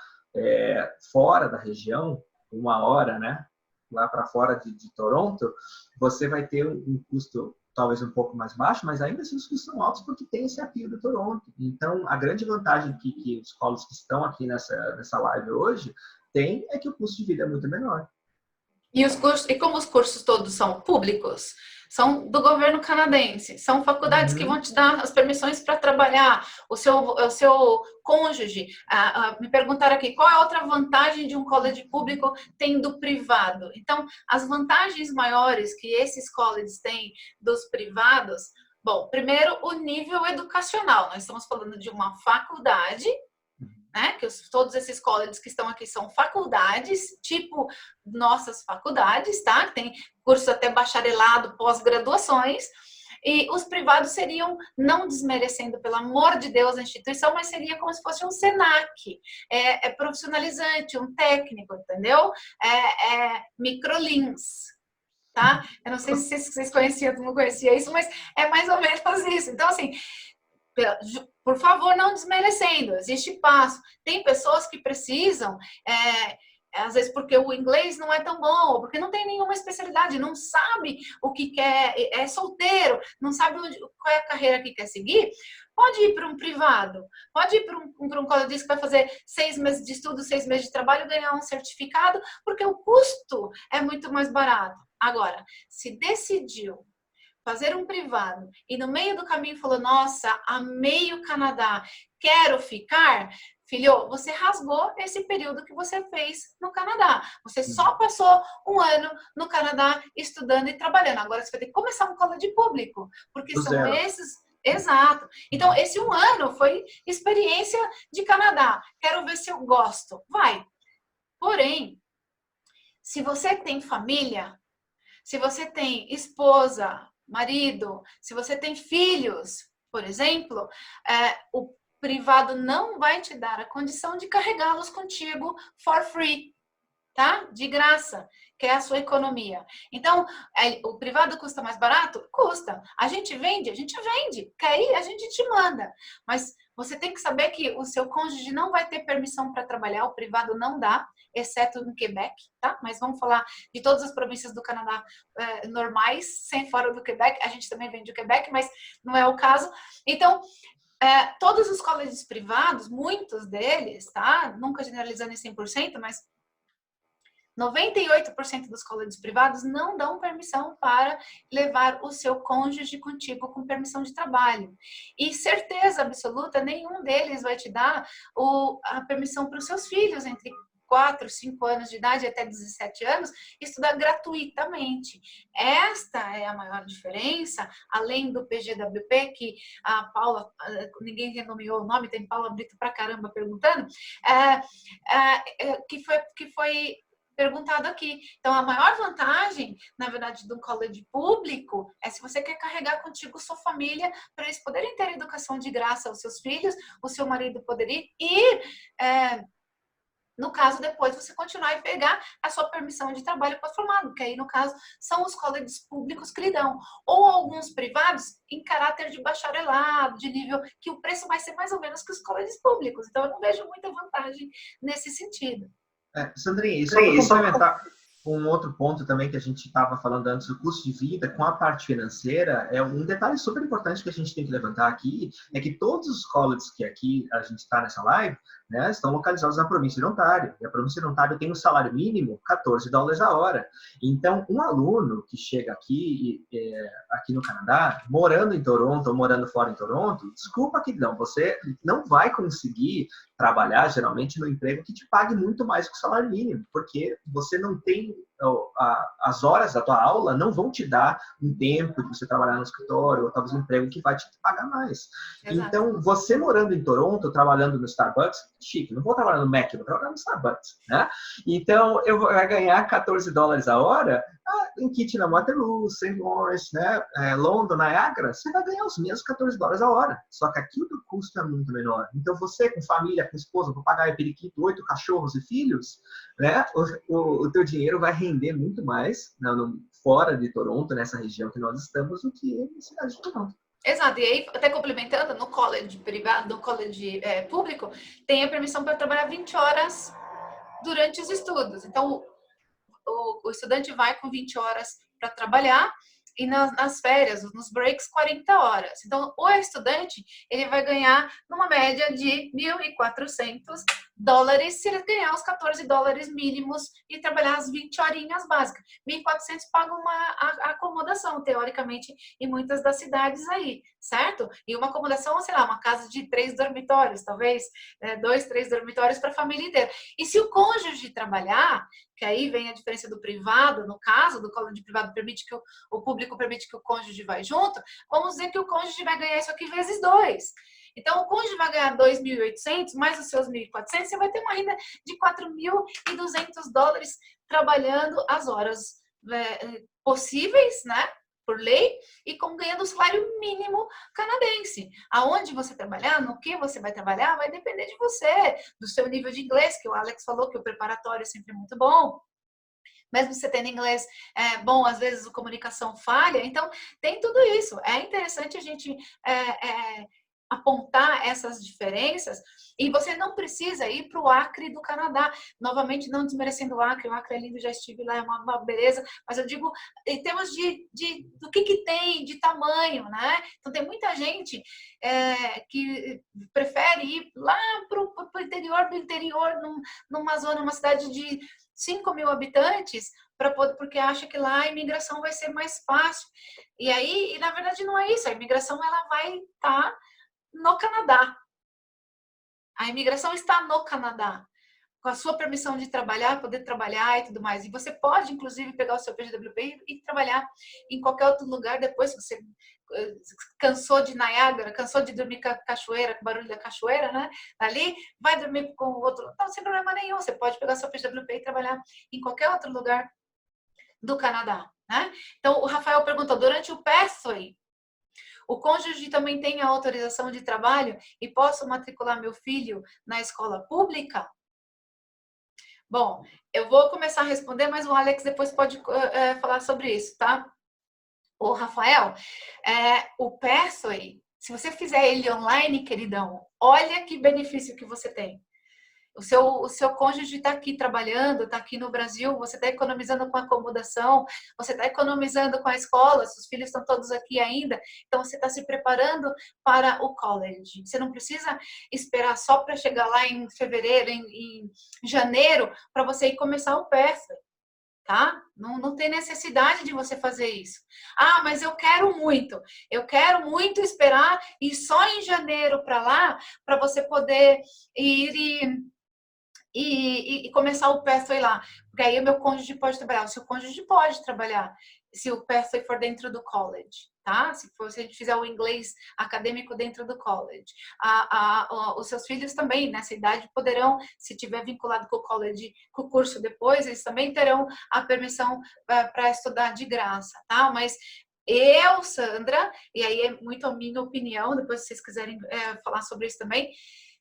fora da região, 1 hora, né, lá para fora de Toronto, você vai ter um custo talvez um pouco mais baixo, mas ainda assim os custos são altos porque tem esse apelo de Toronto. Então, a grande vantagem que os colos que estão aqui nessa live hoje têm é que o custo de vida é muito menor. E como os cursos todos são públicos, são do governo canadense, são faculdades que vão te dar as permissões para trabalhar, o seu cônjuge. Me perguntaram aqui, qual é a outra vantagem de um college público tendo privado? Então, as vantagens maiores que esses colleges têm dos privados, bom, primeiro, o nível educacional. Nós estamos falando de uma faculdade, né? Que todos esses colleges que estão aqui são faculdades, tipo nossas faculdades, tá? Tem curso até bacharelado, pós-graduações. E os privados seriam, não desmerecendo, pelo amor de Deus, a instituição, mas seria como se fosse um SENAC. É profissionalizante, um técnico, entendeu? Microlins. Tá? Eu não sei se vocês conheciam, não conhecia isso, mas é mais ou menos isso. Então, assim, por favor, não desmerecendo, existe passo. Tem pessoas que precisam, às vezes porque o inglês não é tão bom, porque não tem nenhuma especialidade, não sabe o que quer, é solteiro, não sabe qual é a carreira que quer seguir, pode ir para um privado, pode ir para um college que vai fazer 6 meses de estudo, 6 meses de trabalho, ganhar um certificado, porque o custo é muito mais barato. Agora, se decidiu fazer um privado e no meio do caminho falou, nossa, amei o Canadá, quero ficar, filho, você rasgou esse período que você fez no Canadá. Você só passou 1 ano no Canadá estudando e trabalhando. Agora você vai ter que começar um college público, porque são esses Exato. Então, esse 1 ano foi experiência de Canadá. Quero ver se eu gosto. Vai. Porém, se você tem família, se você tem esposa, marido, se você tem filhos, por exemplo, o privado não vai te dar a condição de carregá-los contigo for free, tá? De graça, que é a sua economia. Então, o privado custa mais barato? Custa. A gente vende? Quer ir? A gente te manda. Mas você tem que saber que o seu cônjuge não vai ter permissão para trabalhar, o privado não dá, exceto no Quebec, tá? Mas vamos falar de todas as províncias do Canadá normais, sem fora do Quebec. A gente também vende o Quebec, mas não é o caso. Então, todos os colégios privados, muitos deles, tá? Nunca generalizando em 100%, mas 98% dos colégios privados não dão permissão para levar o seu cônjuge contigo com permissão de trabalho. E certeza absoluta, nenhum deles vai te dar a permissão para os seus filhos entre 4, 5 anos de idade até 17 anos, estudar gratuitamente. Esta é a maior diferença, além do PGWP, que a Paula, ninguém renomeou o nome, tem Paula Brito pra caramba perguntando, que foi perguntado aqui. Então, a maior vantagem, na verdade, do colégio público é se você quer carregar contigo sua família para eles poderem ter educação de graça aos seus filhos, o seu marido poder ir e, no caso, depois você continuar e pegar a sua permissão de trabalho pós-formado, que aí, no caso, são os colégios públicos que lhe dão. Ou alguns privados em caráter de bacharelado, de nível que o preço vai ser mais ou menos que os colégios públicos. Então, eu não vejo muita vantagem nesse sentido. Sandrinha, só para complementar um outro ponto também que a gente estava falando antes, o custo de vida com a parte financeira, um detalhe super importante que a gente tem que levantar aqui, é que todos os colleges que aqui a gente está nessa live, né, estão localizados na província de Ontário, e a província de Ontário tem um salário mínimo $14 a hora. Então, um aluno que chega aqui no Canadá, morando em Toronto ou morando fora em Toronto, desculpa que não, você não vai conseguir trabalhar, geralmente, no emprego que te pague muito mais que o salário mínimo, porque você não tem as horas da tua aula não vão te dar um tempo de você trabalhar no escritório ou talvez um emprego que vai te pagar mais. Exato. Então, você morando em Toronto, trabalhando no Starbucks, chique, não vou trabalhar no Mac, vou trabalhar no Starbucks, né? Então, eu vou ganhar $14 a hora em Kitchener, Waterloo, St. Lawrence, né? London, Niagara, você vai ganhar os mesmos $14 a hora. Só que aqui o custo é muito menor. Então, você com família, com esposa, vou pagar periquito, 8 cachorros e filhos, né? O teu dinheiro vai render muito mais fora de Toronto, nessa região que nós estamos, do que na cidade de Toronto. Exato, e aí, até complementando, no college privado, no college público, tem a permissão para trabalhar 20 horas durante os estudos. Então, o estudante vai com 20 horas para trabalhar e nas férias, nos breaks, 40 horas. Então, o estudante, ele vai ganhar numa média de $1.400 se ele ganhar os $14 mínimos e trabalhar as 20 horinhas básicas. 1.400 paga uma acomodação, teoricamente, em muitas das cidades aí, certo? E uma acomodação, sei lá, uma casa de 3 dormitórios, talvez, 2, 3 dormitórios para a família inteira. E se o cônjuge trabalhar, que aí vem a diferença do privado, no caso do colégio privado permite que o público permite que o cônjuge vá junto, vamos dizer que o cônjuge vai ganhar isso aqui vezes 2. Então, o cônjuge vai ganhar $2.800 mais os seus 1.400, você vai ter uma renda de $4.200 trabalhando as horas possíveis, né? Por lei, e ganhando o salário mínimo canadense. Aonde você trabalhar, no que você vai trabalhar, vai depender de você, do seu nível de inglês, que o Alex falou que o preparatório é sempre muito bom. Mesmo você tendo inglês bom, às vezes a comunicação falha. Então, tem tudo isso. É interessante a gente apontar essas diferenças, e você não precisa ir para o Acre do Canadá. Novamente, não desmerecendo o Acre é lindo, já estive lá, é uma beleza, mas eu digo em termos do que tem, de tamanho, né? Então, tem muita gente que prefere ir lá para o interior do interior, numa zona, uma cidade de 5.000 habitantes, porque acha que lá a imigração vai ser mais fácil. E aí, na verdade, não é isso. A imigração ela vai estar no Canadá. A imigração está no Canadá. com a sua permissão de trabalhar, poder trabalhar e tudo mais. E você pode, inclusive, pegar o seu PGWP e trabalhar em qualquer outro lugar depois, se você cansou de Niágara, cansou de dormir com a cachoeira, com o barulho da cachoeira, né? Ali, vai dormir com o outro. Não, sem problema nenhum. Você pode pegar o seu PGWP e trabalhar em qualquer outro lugar do Canadá, né? Então, o Rafael perguntou, durante o Pathway, o cônjuge também tem a autorização de trabalho e posso matricular meu filho na escola pública? Bom, eu vou começar a responder, mas o Alex depois pode falar sobre isso, tá? O Rafael, o Pathway, se você fizer ele online, queridão, olha que benefício que você tem. O seu cônjuge está aqui trabalhando, está aqui no Brasil, você está economizando com a acomodação, você está economizando com a escola, seus filhos estão todos aqui ainda, então você está se preparando para o college. Você não precisa esperar só para chegar lá em fevereiro, em janeiro, para você ir começar o Pathway, tá? Não tem necessidade de você fazer isso. Ah, mas eu quero muito esperar e só em janeiro para lá, para você poder ir e começar o Pathway lá. Porque aí o meu cônjuge pode trabalhar, o seu cônjuge pode trabalhar, se o Pathway for dentro do college, tá? Se a gente fizer o inglês acadêmico dentro do college. Os seus filhos também, nessa idade, poderão, se tiver vinculado com o college, com o curso depois, eles também terão a permissão para estudar de graça, tá? Mas eu, Sandra, e aí é muito a minha opinião, depois se vocês quiserem falar sobre isso também,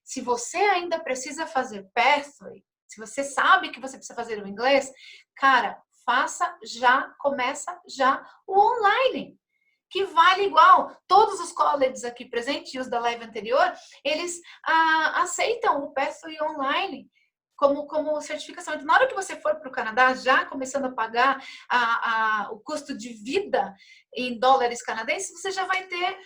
se você ainda precisa fazer Pathway, se você sabe que você precisa fazer o inglês, cara, começa já o online, que vale igual. Todos os colleges aqui presentes e os da live anterior, eles aceitam o Pathway online como certificação. Então, na hora que você for para o Canadá, já começando a pagar o custo de vida em dólares canadenses, você já vai ter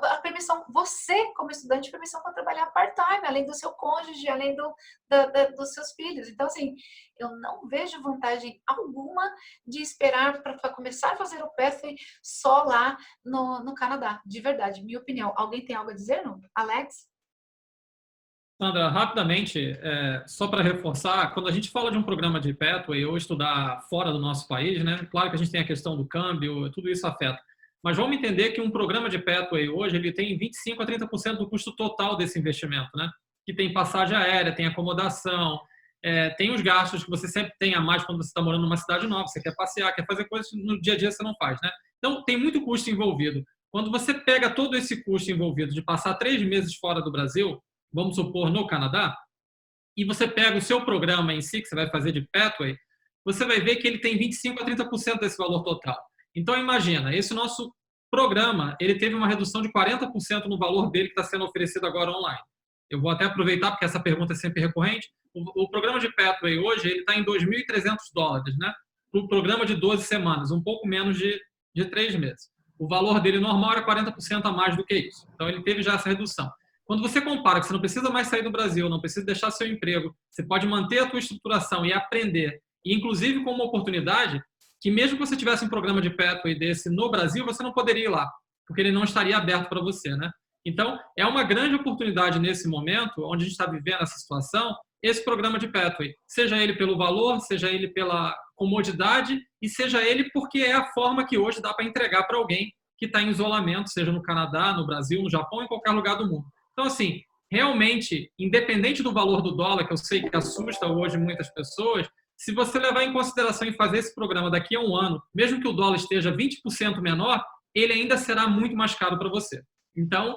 a permissão, você como estudante, permissão para trabalhar part-time, além do seu cônjuge, além dos seus filhos. Então, assim, eu não vejo vantagem alguma de esperar para começar a fazer o Pathway só lá no Canadá, de verdade, minha opinião. Alguém tem algo a dizer, não? Alex? Sandra, rapidamente, só para reforçar, quando a gente fala de um programa de Pathway ou estudar fora do nosso país, né? Claro que a gente tem a questão do câmbio, tudo isso afeta. Mas vamos entender que um programa de Pathway hoje ele tem 25% a 30% do custo total desse investimento, né? Que tem passagem aérea, tem acomodação, tem os gastos que você sempre tem a mais quando você está morando numa cidade nova, você quer passear, quer fazer coisas que no dia a dia você não faz, né? Então, tem muito custo envolvido. Quando você pega todo esse custo envolvido de passar 3 meses fora do Brasil, vamos supor, no Canadá, e você pega o seu programa em si, que você vai fazer de Pathway, você vai ver que ele tem 25% a 30% desse valor total. Então, imagina, esse nosso programa, ele teve uma redução de 40% no valor dele que está sendo oferecido agora online. Eu vou até aproveitar, porque essa pergunta é sempre recorrente. O programa de Pathway hoje, ele está em $2.300, né? Para o programa de 12 semanas, um pouco menos de 3 meses. O valor dele normal era 40% a mais do que isso. Então, ele teve já essa redução. Quando você compara que você não precisa mais sair do Brasil, não precisa deixar seu emprego, você pode manter a sua estruturação e aprender, e inclusive com uma oportunidade que mesmo que você tivesse um programa de Pathway desse no Brasil, você não poderia ir lá, porque ele não estaria aberto para você, né? Então, é uma grande oportunidade nesse momento, onde a gente está vivendo essa situação, esse programa de Pathway, seja ele pelo valor, seja ele pela comodidade e seja ele porque é a forma que hoje dá para entregar para alguém que está em isolamento, seja no Canadá, no Brasil, no Japão, em qualquer lugar do mundo. Então, assim, realmente, independente do valor do dólar, que eu sei que assusta hoje muitas pessoas, se você levar em consideração e fazer esse programa daqui a um ano, mesmo que o dólar esteja 20% menor, ele ainda será muito mais caro para você. Então,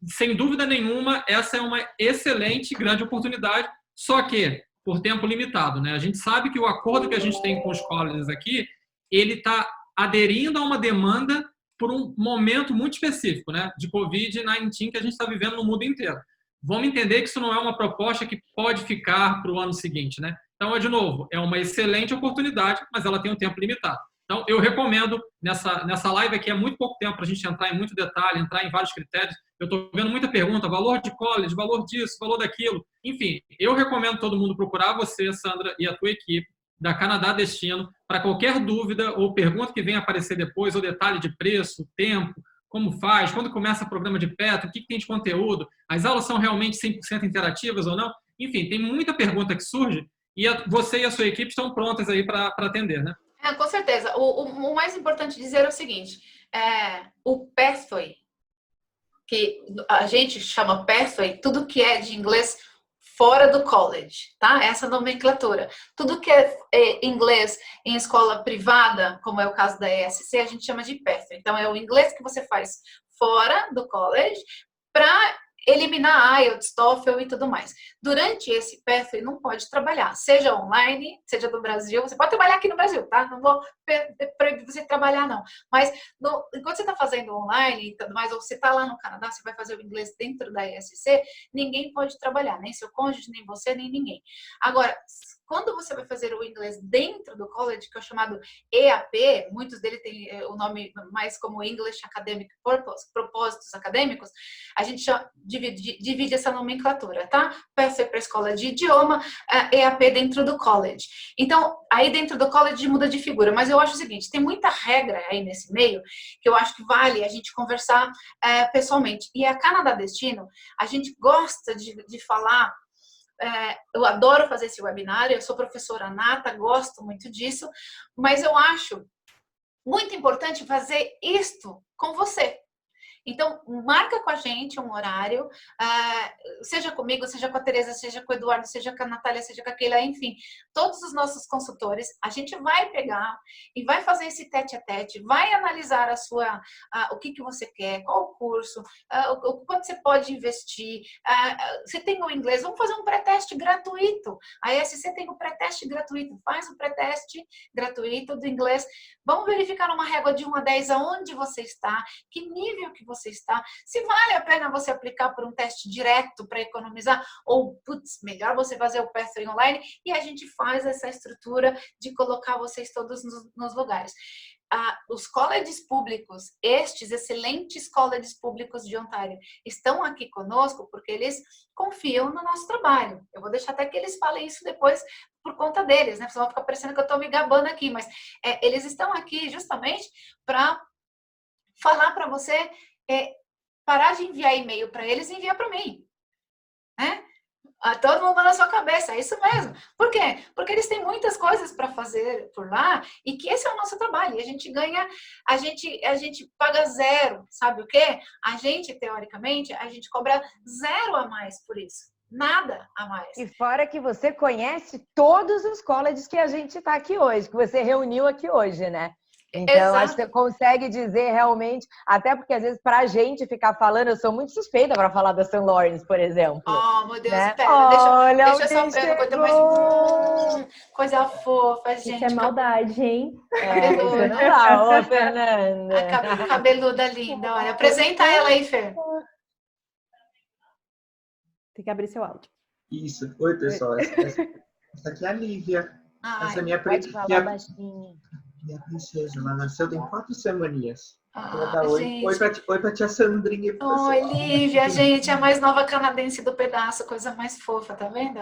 sem dúvida nenhuma, essa é uma excelente, grande oportunidade, só que por tempo limitado, né? A gente sabe que o acordo que a gente tem com os colleges aqui, ele está aderindo a uma demanda por um momento muito específico, né, de Covid-19 que a gente está vivendo no mundo inteiro. Vamos entender que isso não é uma proposta que pode ficar para o ano seguinte, né? Então, de novo, é uma excelente oportunidade, mas ela tem um tempo limitado. Então, eu recomendo, nessa live aqui, é muito pouco tempo para a gente entrar em muito detalhe, entrar em vários critérios. Eu estou vendo muita pergunta, valor de college, valor disso, valor daquilo. Enfim, eu recomendo todo mundo procurar você, Sandra, e a tua equipe da Canadá Destino para qualquer dúvida ou pergunta que venha aparecer depois, ou detalhe de preço, tempo, como faz, quando começa o programa de Pathway, o que tem de conteúdo, as aulas são realmente 100% interativas ou não. Enfim, tem muita pergunta que surge e você e a sua equipe estão prontas aí para atender, né? Com certeza. O mais importante dizer é o seguinte, o pathway, que a gente chama pathway, tudo que é de inglês fora do college, tá? Essa nomenclatura. Tudo que é inglês em escola privada, como é o caso da ESC, a gente chama de pathway. Então, é o inglês que você faz fora do college para eliminar IELTS, TOEFL e tudo mais. Durante esse pathway, não pode trabalhar, seja online, seja do Brasil. Você pode trabalhar aqui no Brasil, tá? Não vou proibir você trabalhar, não. Mas enquanto você está fazendo online e tudo mais, ou você está lá no Canadá, você vai fazer o inglês dentro da ESC, ninguém pode trabalhar, nem seu cônjuge, nem você, nem ninguém. Agora, quando você vai fazer o inglês dentro do college, que é o chamado EAP, muitos dele têm o nome mais como English Academic Purpose, propósitos acadêmicos, a gente divide essa nomenclatura, tá? PSE para a escola de idioma, EAP dentro do college. Então, aí dentro do college muda de figura, mas eu acho o seguinte, tem muita regra aí nesse meio que eu acho que vale a gente conversar pessoalmente. E a Canadá Destino, a gente gosta de falar. Eu adoro fazer esse webinário, eu sou professora nata, gosto muito disso, mas eu acho muito importante fazer isto com você. Então, marca com a gente um horário, seja comigo, seja com a Tereza, seja com o Eduardo, seja com a Natália, seja com a Keila, enfim, todos os nossos consultores, a gente vai pegar e vai fazer esse tete-a-tete, vai analisar o que você quer, qual o curso, o quanto você pode investir, você tem o inglês, vamos fazer um pré-teste gratuito, a ESC tem o pré-teste gratuito, faz o pré-teste gratuito do inglês, vamos verificar uma régua de 1 a 10 aonde você está, que nível que você está, se vale a pena você aplicar por um teste direto para economizar, ou, putz, melhor você fazer o pathway online, e a gente faz essa estrutura de colocar vocês todos nos lugares. Os colleges públicos, estes excelentes colleges públicos de Ontário, estão aqui conosco porque eles confiam no nosso trabalho. Eu vou deixar até que eles falem isso depois por conta deles, né? Vocês vão ficar parecendo que eu estou me gabando aqui, mas eles estão aqui justamente para falar para você parar de enviar e-mail para eles e enviar para mim, né? Todo mundo na sua cabeça, é isso mesmo. Por quê? Porque eles têm muitas coisas para fazer por lá e que esse é o nosso trabalho. E a gente ganha, a gente paga zero, sabe o quê? A gente, teoricamente, a gente cobra zero a mais por isso. Nada a mais. E fora que você conhece todos os colleges que a gente está aqui hoje, que você reuniu aqui hoje, né? Então, Exato. acho que você consegue dizer realmente, até porque às vezes para a gente ficar falando, eu sou muito suspeita para falar da St. Lawrence, por exemplo. Oh, meu Deus, né? espera, Olha, deixa eu só ver coisa mais... Coisa fofa, gente. Isso é maldade, hein? Isso não dá, ô, Fernanda. A cabeluda linda, olha. Apresenta ela aí, Fer. Tem que abrir seu áudio. Isso. Oi, pessoal. Essa aqui é a Lívia. Essa é minha Pode falar baixinho. Minha princesa, ela nasceu tem 4 semaninhas. Ela dá gente. oi pra tia Sandrinha. Oi, Lívia, gente, a mais nova canadense do pedaço, coisa mais fofa, tá vendo?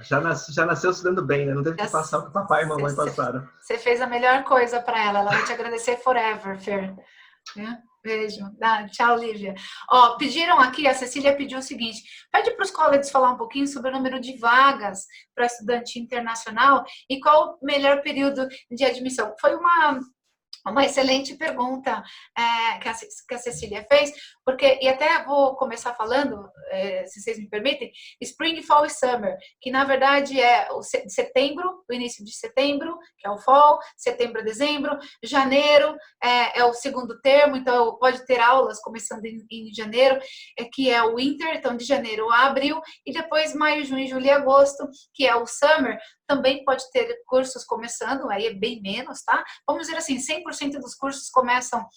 Já nasceu se dando bem, né? Não teve que passar o que o papai e a mamãe passaram. Você fez a melhor coisa pra ela vai te agradecer forever, Fer. Beijo. Tchau, Lívia. Pediram aqui, a Cecília pediu o seguinte, pede para os colleges falar um pouquinho sobre o número de vagas para estudante internacional e qual o melhor período de admissão. Foi uma excelente pergunta que a Cecília fez, porque, e até vou começar falando, se vocês me permitem, Spring, Fall e Summer, que na verdade é o setembro, o início de setembro, que é o Fall, setembro a dezembro, janeiro é o segundo termo, então pode ter aulas começando em janeiro, que é o Winter, então de janeiro a abril, e depois maio, junho, julho e agosto, que é o Summer, também pode ter cursos começando, aí é bem menos, tá? Vamos dizer assim, 100% dos cursos começam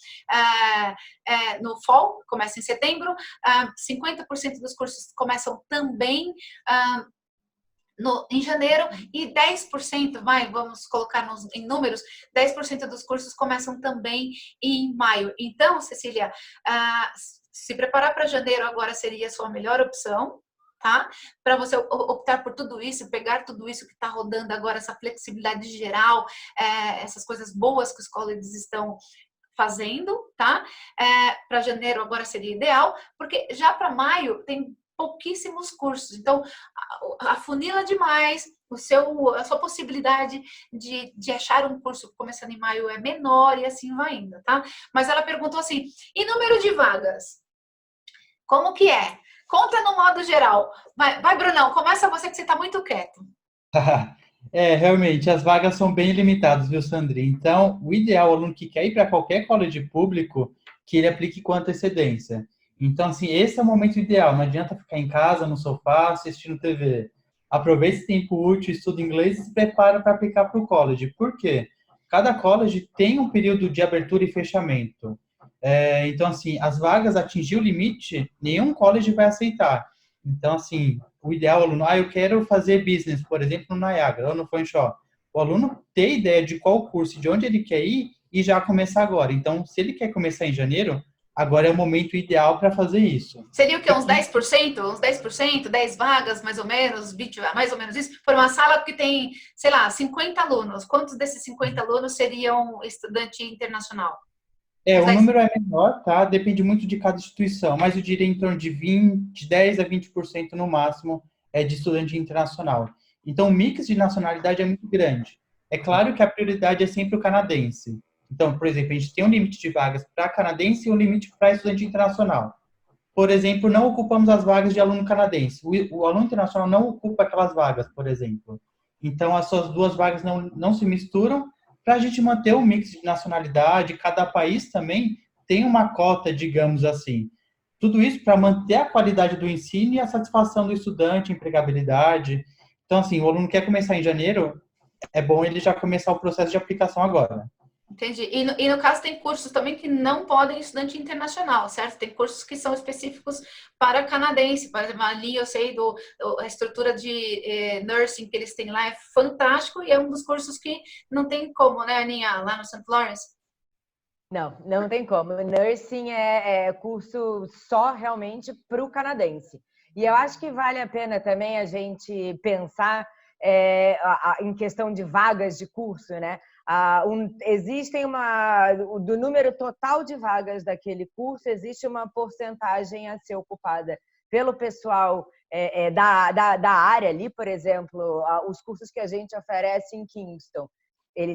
no Fall, começa em setembro, 50% dos cursos começam também em janeiro e 10%, vamos colocar em números, 10% dos cursos começam também em maio. Então, Cecília, se preparar para janeiro agora seria a sua melhor opção, tá? Para você optar por tudo isso, pegar tudo isso que está rodando agora, essa flexibilidade geral, essas coisas boas que os colleges estão fazendo, tá? Para janeiro agora seria ideal, porque já para maio tem pouquíssimos cursos. Então, afunila demais, a sua possibilidade de achar um curso começando em maio é menor e assim vai indo, tá? Mas ela perguntou assim, e número de vagas? Como que é? Conta no modo geral. Vai, Brunão, começa você que você está muito quieto. Realmente, as vagas são bem limitadas, viu, Sandri? Então, o ideal, o aluno que quer ir para qualquer college público, que ele aplique com antecedência. Então, assim, esse é o momento ideal. Não adianta ficar em casa, no sofá, assistindo TV. Aproveite esse tempo útil, estuda inglês e se prepara para aplicar para o college. Por quê? Cada college tem um período de abertura e fechamento. Então, assim, as vagas atingir o limite, nenhum college vai aceitar. Então, assim, o ideal, o aluno, eu quero fazer business, por exemplo, no Niagara ou no Fanshawe. O aluno ter ideia de qual curso, de onde ele quer ir e já começar agora. Então, se ele quer começar em janeiro, agora é o momento ideal para fazer isso. Seria o quê? Uns 10%? Uns 10%? 10 vagas, mais ou menos? 20, mais ou menos isso? For uma sala que tem, sei lá, 50 alunos. Quantos desses 50 alunos seriam estudante internacional? O número é menor, tá? Depende muito de cada instituição, mas eu diria em torno de 10 a 20% no máximo de estudante internacional. Então, o mix de nacionalidade é muito grande. É claro que a prioridade é sempre o canadense. Então, por exemplo, a gente tem um limite de vagas para canadense e um limite para estudante internacional. Por exemplo, não ocupamos as vagas de aluno canadense. O aluno internacional não ocupa aquelas vagas, por exemplo. Então, as suas duas vagas não se misturam, para a gente manter o mix de nacionalidade. Cada país também tem uma cota, digamos assim. Tudo isso para manter a qualidade do ensino e a satisfação do estudante, empregabilidade. Então, assim, o aluno quer começar em janeiro, é bom ele já começar o processo de aplicação agora. Entendi. E no caso tem cursos também que não podem estudante internacional, certo? Tem cursos que são específicos para canadense. Por exemplo, ali eu sei a estrutura de nursing que eles têm lá é fantástico e é um dos cursos que não tem como, né, Aninha, lá no St. Lawrence? Não tem como. Nursing é curso só realmente para o canadense. E eu acho que vale a pena também a gente pensar em questão de vagas de curso, né? Existem do número total de vagas daquele curso, existe uma porcentagem a ser ocupada pelo pessoal da área ali, por exemplo, os cursos que a gente oferece em Kingston.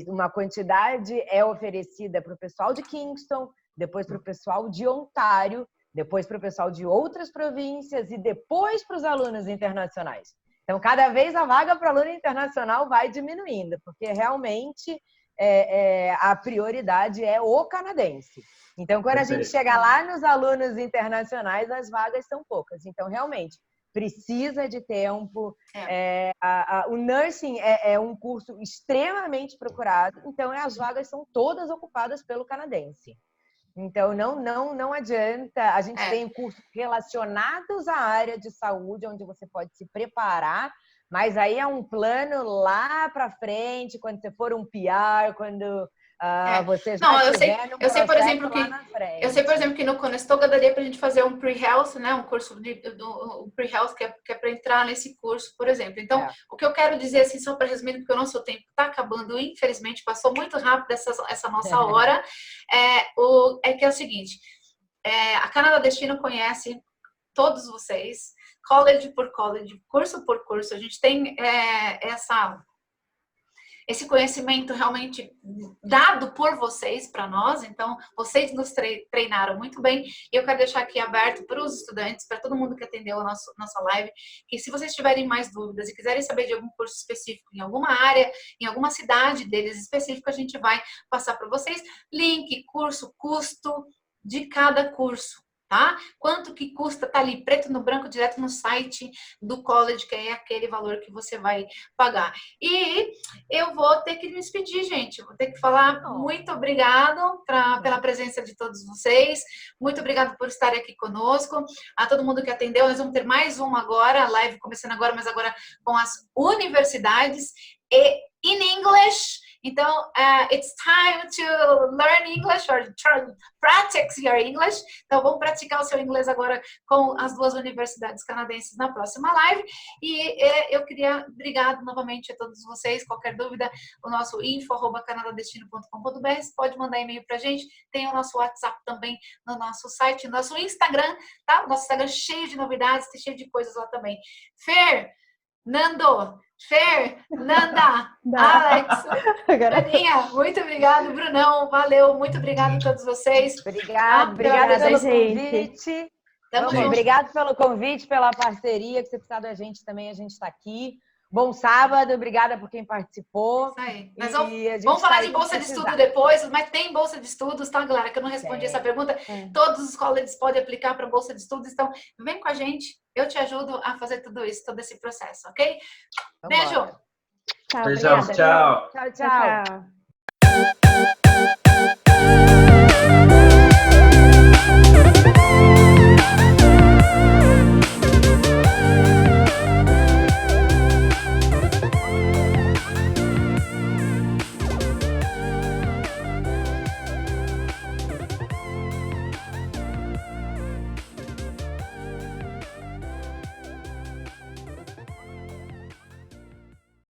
Uma quantidade é oferecida para o pessoal de Kingston, depois para o pessoal de Ontário, depois para o pessoal de outras províncias e depois para os alunos internacionais. Então, cada vez a vaga para aluno internacional vai diminuindo, porque realmente a prioridade é o canadense. Então, quando a gente chega lá nos alunos internacionais, as vagas são poucas. Então, realmente, precisa de tempo. O nursing é um curso extremamente procurado, então as vagas são todas ocupadas pelo canadense. Então, não adianta. A gente tem cursos relacionados à área de saúde, onde você pode se preparar, mas aí é um plano lá para frente, quando você for um PR, quando você já estiver no processo lá na frente. Eu sei, por exemplo, que no Conestoga daria para a gente fazer um pre-health, né? Um curso um pre-health que é para entrar nesse curso, por exemplo. Então, o que eu quero dizer, assim, só para resumir, porque o nosso tempo está acabando, infelizmente, passou muito rápido essa nossa hora, que é o seguinte, a Canadá Destino conhece todos vocês, college por college, curso por curso. A gente tem esse conhecimento realmente dado por vocês para nós, então vocês nos treinaram muito bem e eu quero deixar aqui aberto para os estudantes, para todo mundo que atendeu a nossa live, que se vocês tiverem mais dúvidas e quiserem saber de algum curso específico em alguma área, em alguma cidade deles específica, a gente vai passar para vocês link, curso, custo de cada curso. Tá? Quanto que custa, tá ali preto no branco direto no site do college, que é aquele valor que você vai pagar. E eu vou ter que me despedir, gente. Eu vou ter que falar muito obrigado pela presença de todos vocês. Muito obrigado por estarem aqui conosco. A todo mundo que atendeu, nós vamos ter mais uma agora, a live começando agora, mas agora com as universidades e in English. Então, it's time to learn English or practice your English. Então, vamos praticar o seu inglês agora com as duas universidades canadenses na próxima live. E eu queria obrigado novamente a todos vocês. Qualquer dúvida, o nosso info@canadadestino.com.br. Você pode mandar e-mail pra gente. Tem o nosso WhatsApp também no nosso site, nosso Instagram, tá? O nosso Instagram cheio de novidades, tem cheio de coisas lá também. Fernanda, Alex, Aninha, muito obrigada, Brunão, valeu, muito obrigada a todos vocês. Obrigada pelo convite. Obrigado pelo convite, pela parceria, que você precisar da gente também, a gente está aqui. Bom sábado, obrigada por quem participou. Isso aí. Mas vamos falar de bolsa de estudo depois, mas tem bolsa de estudos, tá, galera? Que eu não respondi essa pergunta. Todos os colleges podem aplicar para bolsa de estudos, então vem com a gente, eu te ajudo a fazer tudo isso, todo esse processo, ok? Beijo! Tchau, Beijão, tchau. Tchau.